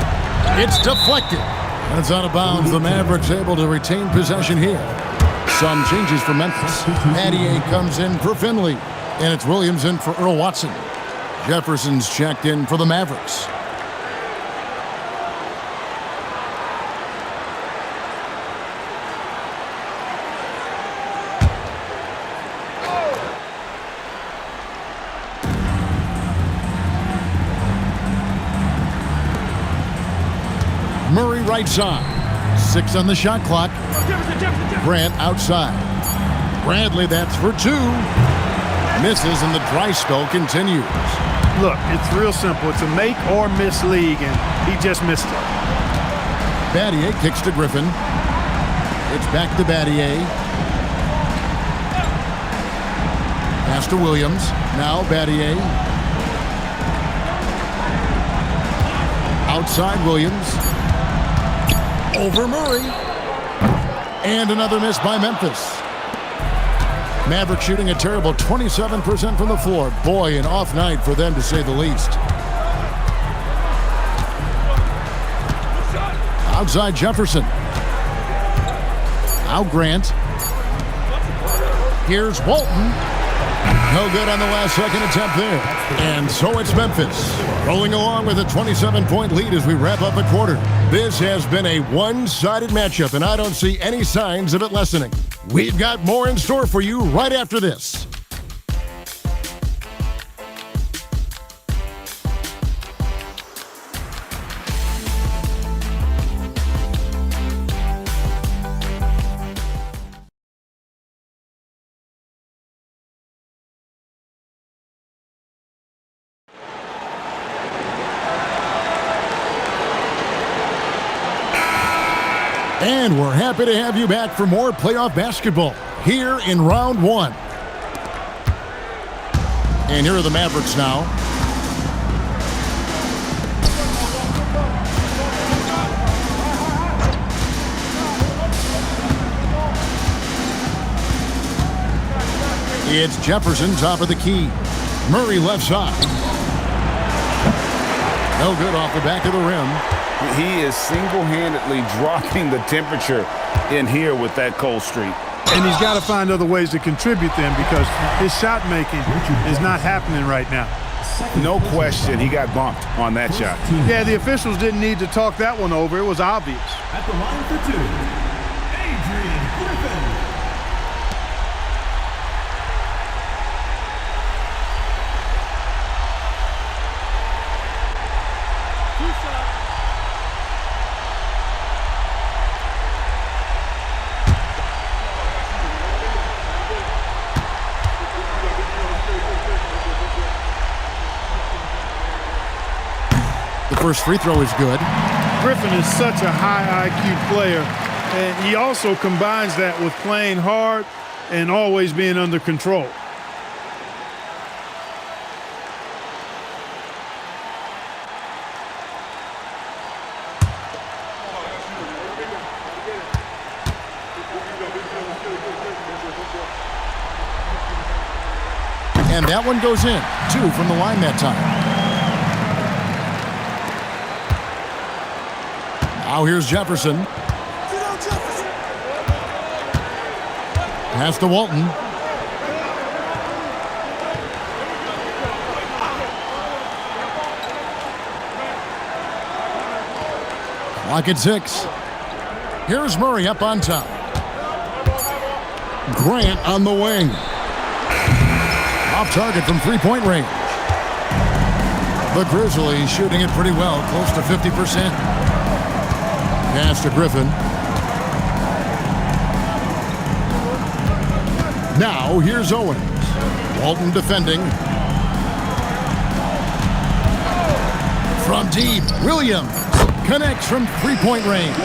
It's deflected. And it's out of bounds. The Mavericks able to retain possession here. Some changes for Memphis. Battier comes in for Finley. And it's Williams in for Earl Watson. Jefferson's checked in for the Mavericks. Murray right side. 6 on the shot clock. Grant outside. Bradley, that's for 2. Misses and the dry spell continues. Look, it's real simple. It's a make or miss league, and he just missed it. Battier kicks to Griffin. It's back to Battier. Pass to Williams. Now Battier. Outside Williams. Over Murray. And another miss by Memphis. Mavericks shooting a terrible 27% from the floor. Boy, an off night for them to say the least. Outside Jefferson. Now Grant. Here's Walton. No good on the last second attempt there. And so it's Memphis rolling along with a 27-point lead as we wrap up a quarter. This has been a one-sided matchup, and I don't see any signs of it lessening. We've got more in store for you right after this. And we're happy to have you back for more playoff basketball here in round 1. And here are the Mavericks now. It's Jefferson top of the key. Murray left side. No good off the back of the rim. He is single-handedly dropping the temperature in here with that cold streak. And he's got to find other ways to contribute then, because his shot making is not happening right now. No question, he got bumped on that shot. Yeah, the officials didn't need to talk that one over. It was obvious. At the line for 2, Adrian Griffin. First free throw is good. Griffin is such a high IQ player, and he also combines that with playing hard and always being under control. And that one goes in. 2 from the line that time. Now here's Jefferson. Pass to Walton. Clock at 6. Here's Murray up on top. Grant on the wing. Off target from three-point range. The Grizzlies shooting it pretty well, close to 50%. Pass to Griffin. Now here's Owens. Walton defending. From deep, Williams connects from three-point range.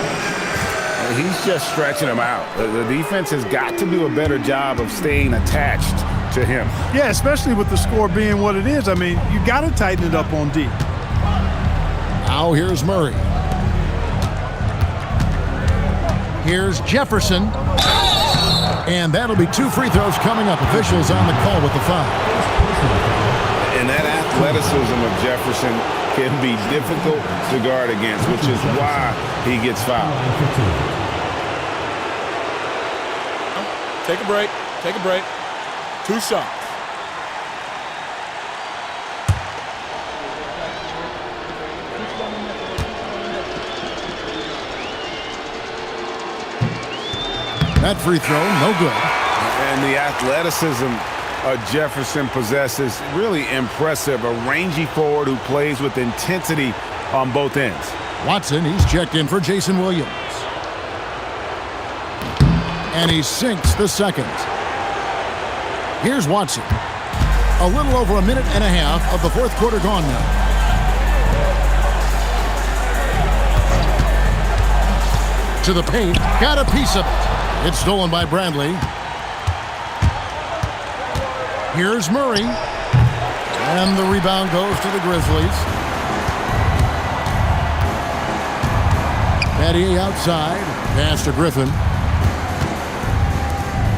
He's just stretching him out. The defense has got to do a better job of staying attached to him. Yeah, especially with the score being what it is. I mean, you got to tighten it up on D. Now here's Murray. Here's Jefferson. And that'll be 2 free throws coming up. Officials on the call with the foul. And that athleticism of Jefferson can be difficult to guard against, which is why he gets fouled. Take a break. Take a break. 2 shots. That free throw, no good. And the athleticism Jefferson possesses, really impressive. A rangy forward who plays with intensity on both ends. Watson, he's checked in for Jason Williams. And he sinks the second. Here's Watson. A little over a minute and a half of the fourth quarter gone now. To the paint, got a piece of it. It's stolen by Bradley. Here's Murray. And the rebound goes to the Grizzlies. Battier outside. Pass to Griffin.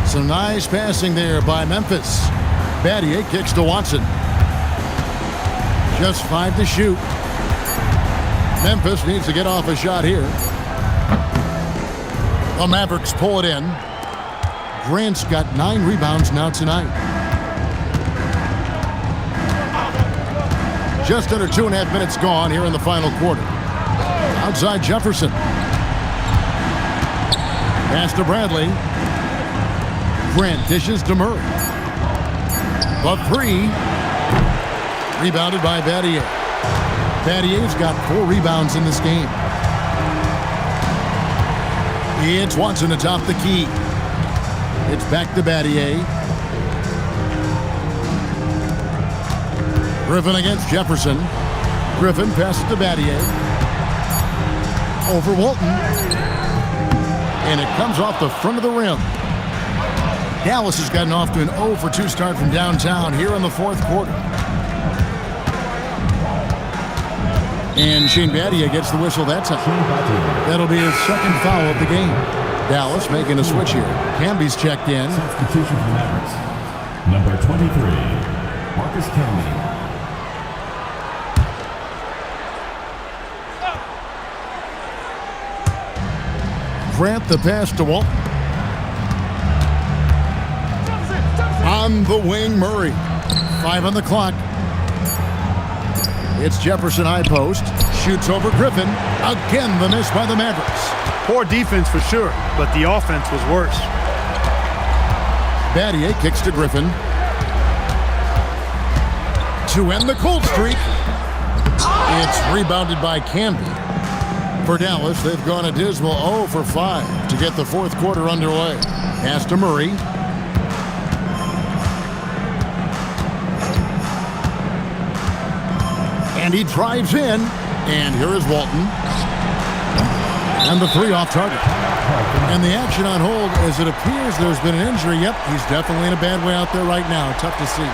Some nice passing there by Memphis. Battier kicks to Watson. Just 5 to shoot. Memphis needs to get off a shot here. The Mavericks pull it in. Grant's got 9 rebounds now tonight. Just under 2.5 minutes gone here in the final quarter. Outside Jefferson. Pass to Bradley. Grant dishes to Murray. The 3. Rebounded by Battier. Battier's got 4 rebounds in this game. It's Watson atop the key. It's back to Battier. Griffin against Jefferson. Griffin passes to Battier. Over Walton. And it comes off the front of the rim. Dallas has gotten off to an 0 for 2 start from downtown here in the fourth quarter. And Shane Battier gets the whistle that time. That'll be his second foul of the game. Dallas making a switch here. Camby's checked in. Substitution for Mavericks. Number 23, Marcus Camby. Grant the pass to Walton. On the wing, Murray. 5 on the clock. It's Jefferson high post. Shoots over Griffin. Again, the miss by the Mavericks. Poor defense for sure, but the offense was worse. Battier kicks to Griffin. To end the cold streak. It's rebounded by Camby. For Dallas, they've gone a dismal 0 for 5 to get the fourth quarter underway. Pass to Murray. And he drives in. And here is Walton. And the 3 off target. And the action on hold as it appears there's been an injury. Yep, he's definitely in a bad way out there right now. Tough to see.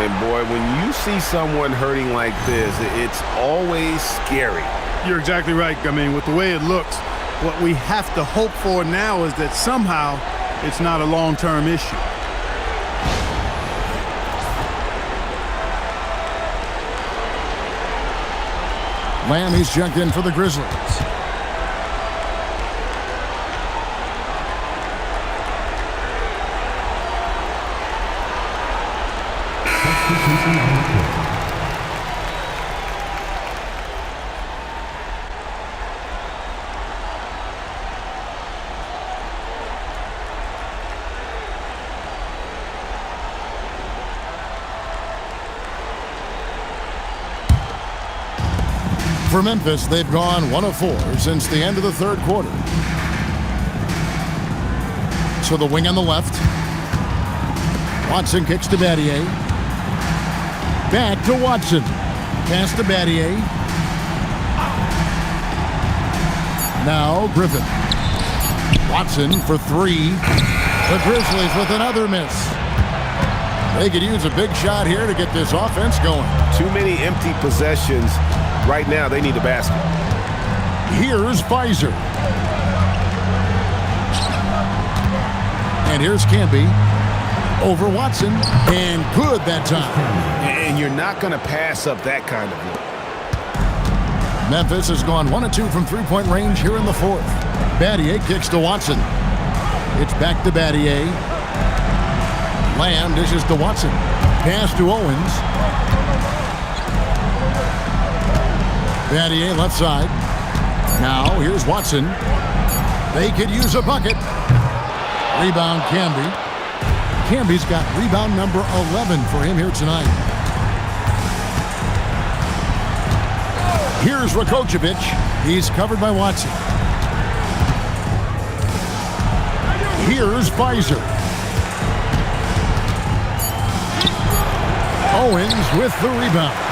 And boy, when you see someone hurting like this, it's always scary. You're exactly right. I mean, with the way it looks, what we have to hope for now is that somehow it's not a long-term issue. Lamb, he's checked in for the Grizzlies. For Memphis, they've gone 1 of 4 since the end of the third quarter. So the wing on the left. Watson kicks to Battier. Back to Watson. Pass to Battier. Now Griffin. Watson for 3. The Grizzlies with another miss. They could use a big shot here to get this offense going. Too many empty possessions. Right now, they need a basket. Here's Pfizer. And here's Campy. Over Watson. And good that time. And you're not going to pass up that kind of look. Memphis has gone 1 of 2 from three-point range here in the fourth. Battier kicks to Watson. It's back to Battier. Lamb dishes to Watson. Pass to Owens. Battier left side. Now here's Watson. They could use a bucket. Rebound Camby. Camby's got rebound number 11 for him here tonight. Here's Rakocevic. He's covered by Watson. Here's Pfizer. Owens with the rebound.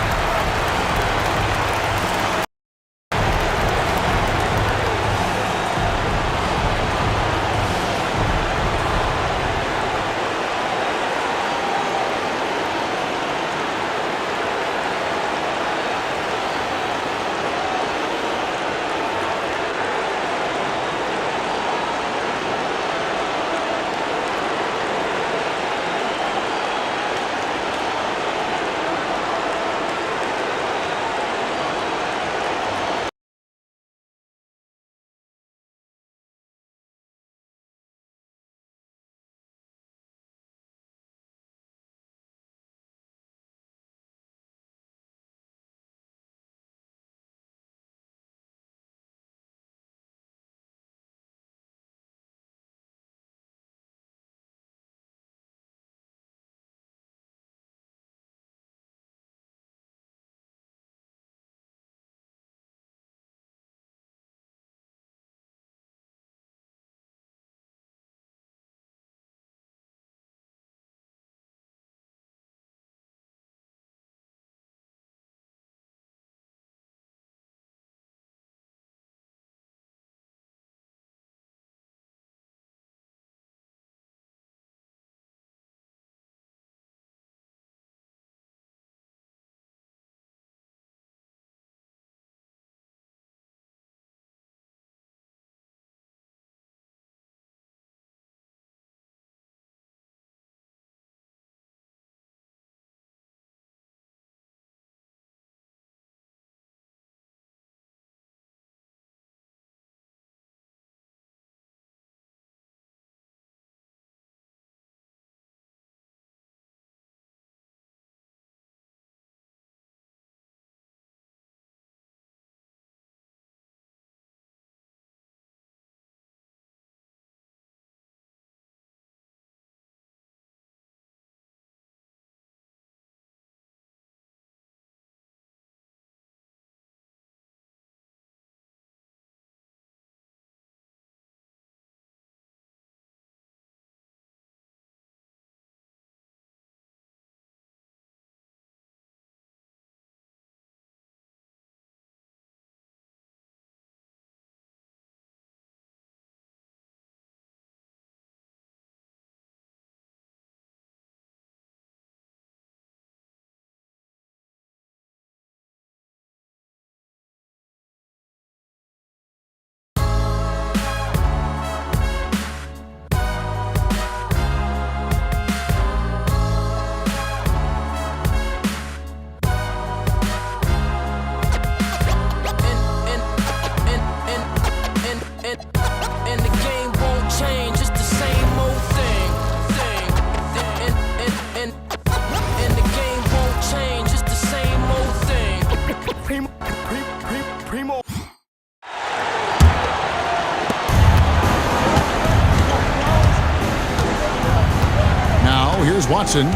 Here's Watson.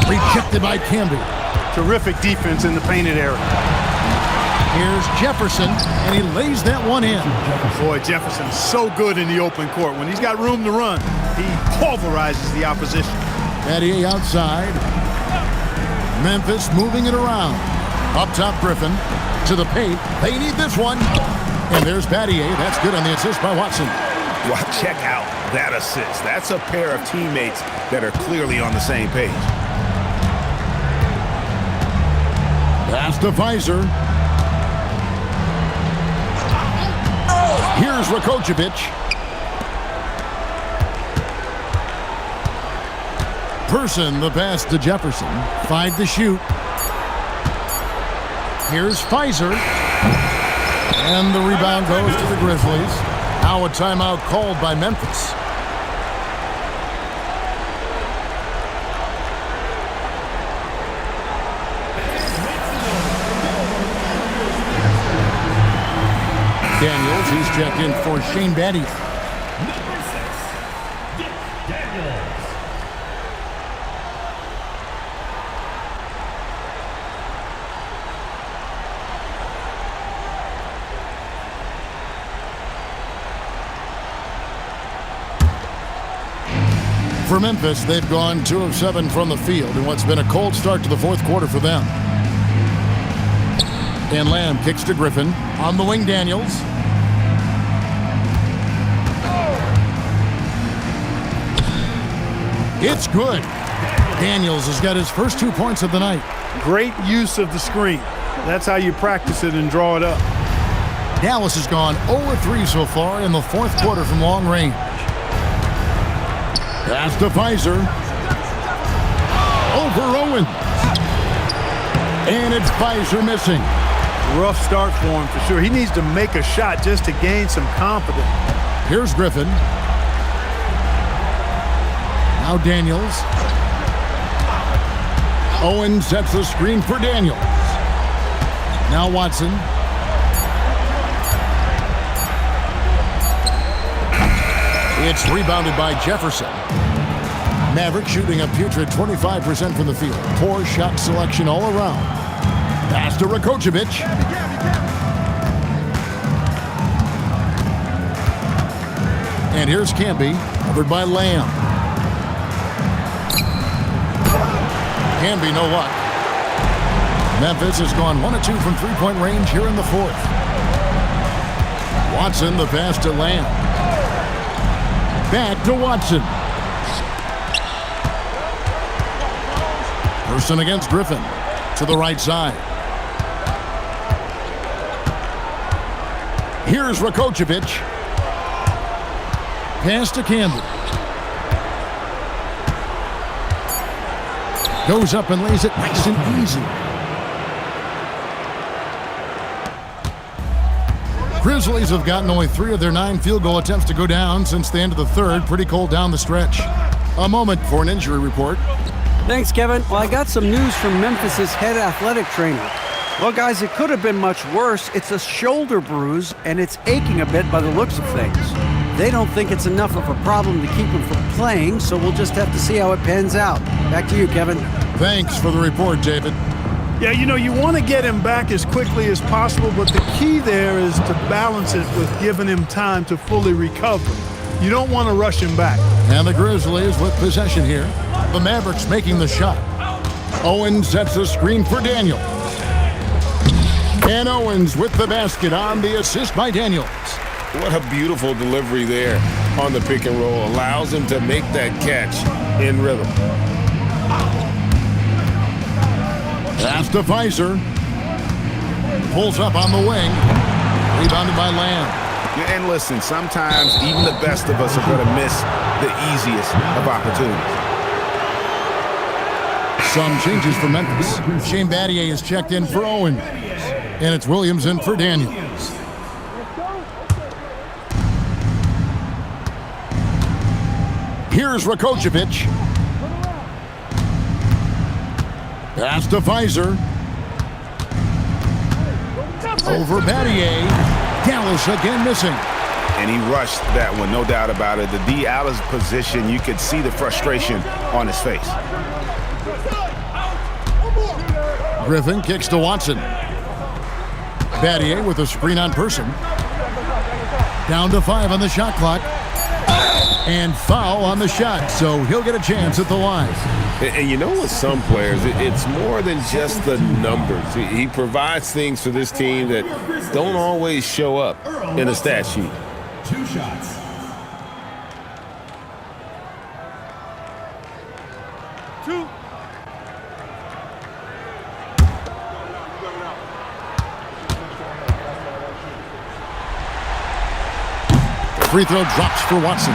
Rejected by Canby. Terrific defense in the painted area. Here's Jefferson, and he lays that one in. Boy, Jefferson's so good in the open court. When he's got room to run, he pulverizes the opposition. Battier outside. Memphis moving it around. Up top, Griffin to the paint. They need this one. And there's Battier. That's good on the assist by Watson. Well, check out that assist. That's a pair of teammates that are clearly on the same page. Pass to Pfizer. Here's Rakocevic. Person the pass to Jefferson. 5 to shoot. Here's Pfizer. And the rebound goes to the Grizzlies. Now a timeout called by Memphis. Daniels, he's checked in for Shane Battier. Number 6, Daniels. For Memphis, they've gone 2 of 7 from the field in what's been a cold start to the fourth quarter for them. And Lamb kicks to Griffin. On the wing, Daniels. It's good. Daniels has got his first 2 points of the night. Great use of the screen. That's how you practice it and draw it up. Dallas has gone 0-3 so far in the fourth quarter from long range. Pass to Pfizer. Over Owens. And it's Pfizer missing. Rough start for him for sure. He needs to make a shot just to gain some confidence. Here's Griffin. Now Daniels. Owens sets the screen for Daniels. Now Watson. It's rebounded by Jefferson. Mavericks shooting a putrid 25% from the field. Poor shot selection all around. Pass to Rakocevic. And here's Canby, covered by Lamb. Canby, no luck. Memphis has gone 1 of 2 from three-point range here in the fourth. Watson, the pass to Lamb. Back to Watson. Person against Griffin to the right side. Here's Rakocevic. Pass to Campbell. Goes up and lays it nice and easy. Grizzlies have gotten only 3 of their 9 field goal attempts to go down since the end of the third. Pretty cold down the stretch. A moment for an injury report. Thanks, Kevin. Well, I got some news from Memphis's head athletic trainer. Well, guys, it could have been much worse. It's a shoulder bruise, and it's aching a bit by the looks of things. They don't think it's enough of a problem to keep him from playing, so we'll just have to see how it pans out. Back to you, Kevin. Thanks for the report, David. Yeah, you know, you want to get him back as quickly as possible, but the key there is to balance it with giving him time to fully recover. You don't want to rush him back. And the Grizzlies with possession here. The Mavericks making the shot. Owens sets the screen for Daniels. And Owens with the basket on the assist by Daniels. What a beautiful delivery there on the pick and roll. Allows him to make that catch in rhythm. Pass to Pfizer. Pulls up on the wing. Rebounded by Lamb. Yeah, and listen, sometimes even the best of us are going to miss the easiest of opportunities. Some changes for Memphis. Shane Battier is checked in for Owens. And it's Williams in for Daniels. Here's Rakocevic. Pass to Pfizer. Over Battier. Dallas again missing. And he rushed that one, no doubt about it. The D out of position, you could see the frustration on his face. Griffin kicks to Watson. Battier with a screen on Person. Down to 5 on the shot clock. And foul on the shot, so he'll get a chance at the line. And you know, with some players, it's more than just the numbers. He provides things for this team that don't always show up in a stat sheet. 2 shots. Free throw drops for Watson.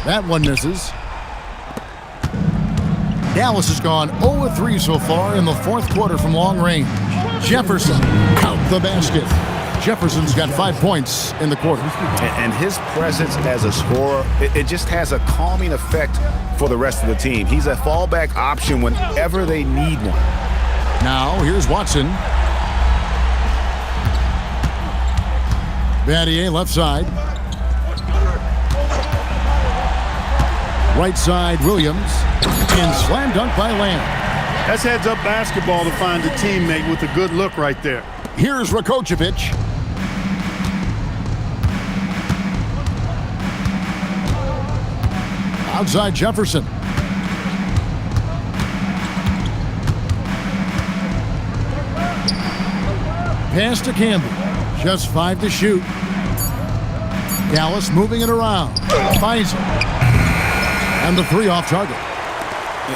That one misses. Dallas has gone 0-3 so far in the fourth quarter from long range. Jefferson count the basket. Jefferson's got 5 points in the quarter. And his presence as a scorer, it just has a calming effect for the rest of the team. He's a fallback option whenever they need one. Now, here's Watson. Battier left side. Right side, Williams. And slam dunk by Lamb. That's heads-up basketball to find a teammate with a good look right there. Here's Rakocevic. Outside Jefferson. Pass to Campbell. Just 5 to shoot. Dallas moving it around. Finds it. And the 3 off target.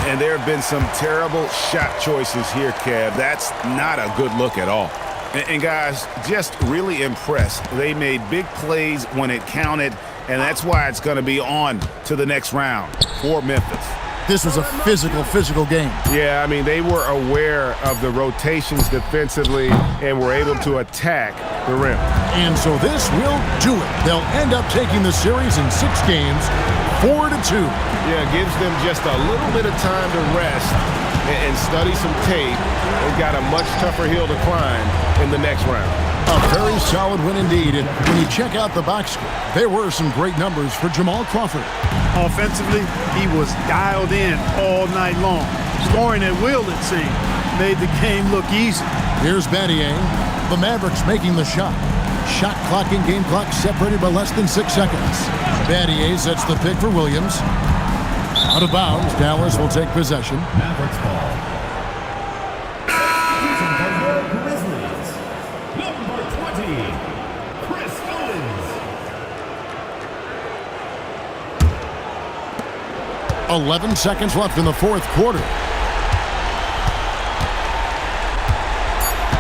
And there have been some terrible shot choices here, Kev. That's not a good look at all. And guys, just really impressed. They made big plays when it counted, and that's why it's going to be on to the next round for Memphis. This was a physical game. Yeah, I mean, they were aware of the rotations defensively and were able to attack the rim. And so this will do it. They'll end up taking the series in 6 games, 4-2. Yeah, it gives them just a little bit of time to rest and study some tape. They've got a much tougher hill to climb in the next round. A very solid win indeed. And when you check out the box score, there were some great numbers for Jamal Crawford. Offensively, he was dialed in all night long. Scoring at will, it seemed, made the game look easy. Here's Battier. The Mavericks making the shot. Shot clock and game clock separated by less than 6 seconds. Battier sets the pick for Williams. Out of bounds, Dallas will take possession. Mavericks ball. Grizzlies. Number 20, Chris Owens. 11 seconds left in the fourth quarter.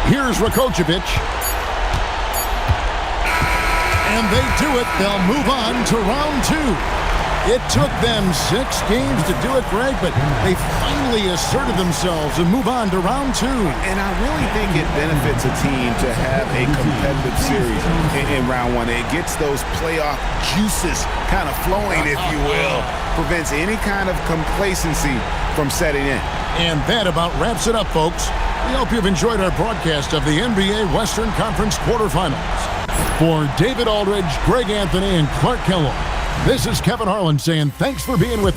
Here's Rakocevic. And they do it. They'll move on to round 2. It took them 6 games to do it, Greg, but they finally asserted themselves and move on to round 2. And I really think it benefits a team to have a competitive series in round 1. It gets those playoff juices kind of flowing, if you will. Prevents any kind of complacency from setting in. And that about wraps it up, folks. We hope you've enjoyed our broadcast of the NBA Western Conference quarterfinals. For David Aldridge, Greg Anthony, and Clark Kellogg, this is Kevin Harlan saying thanks for being with us.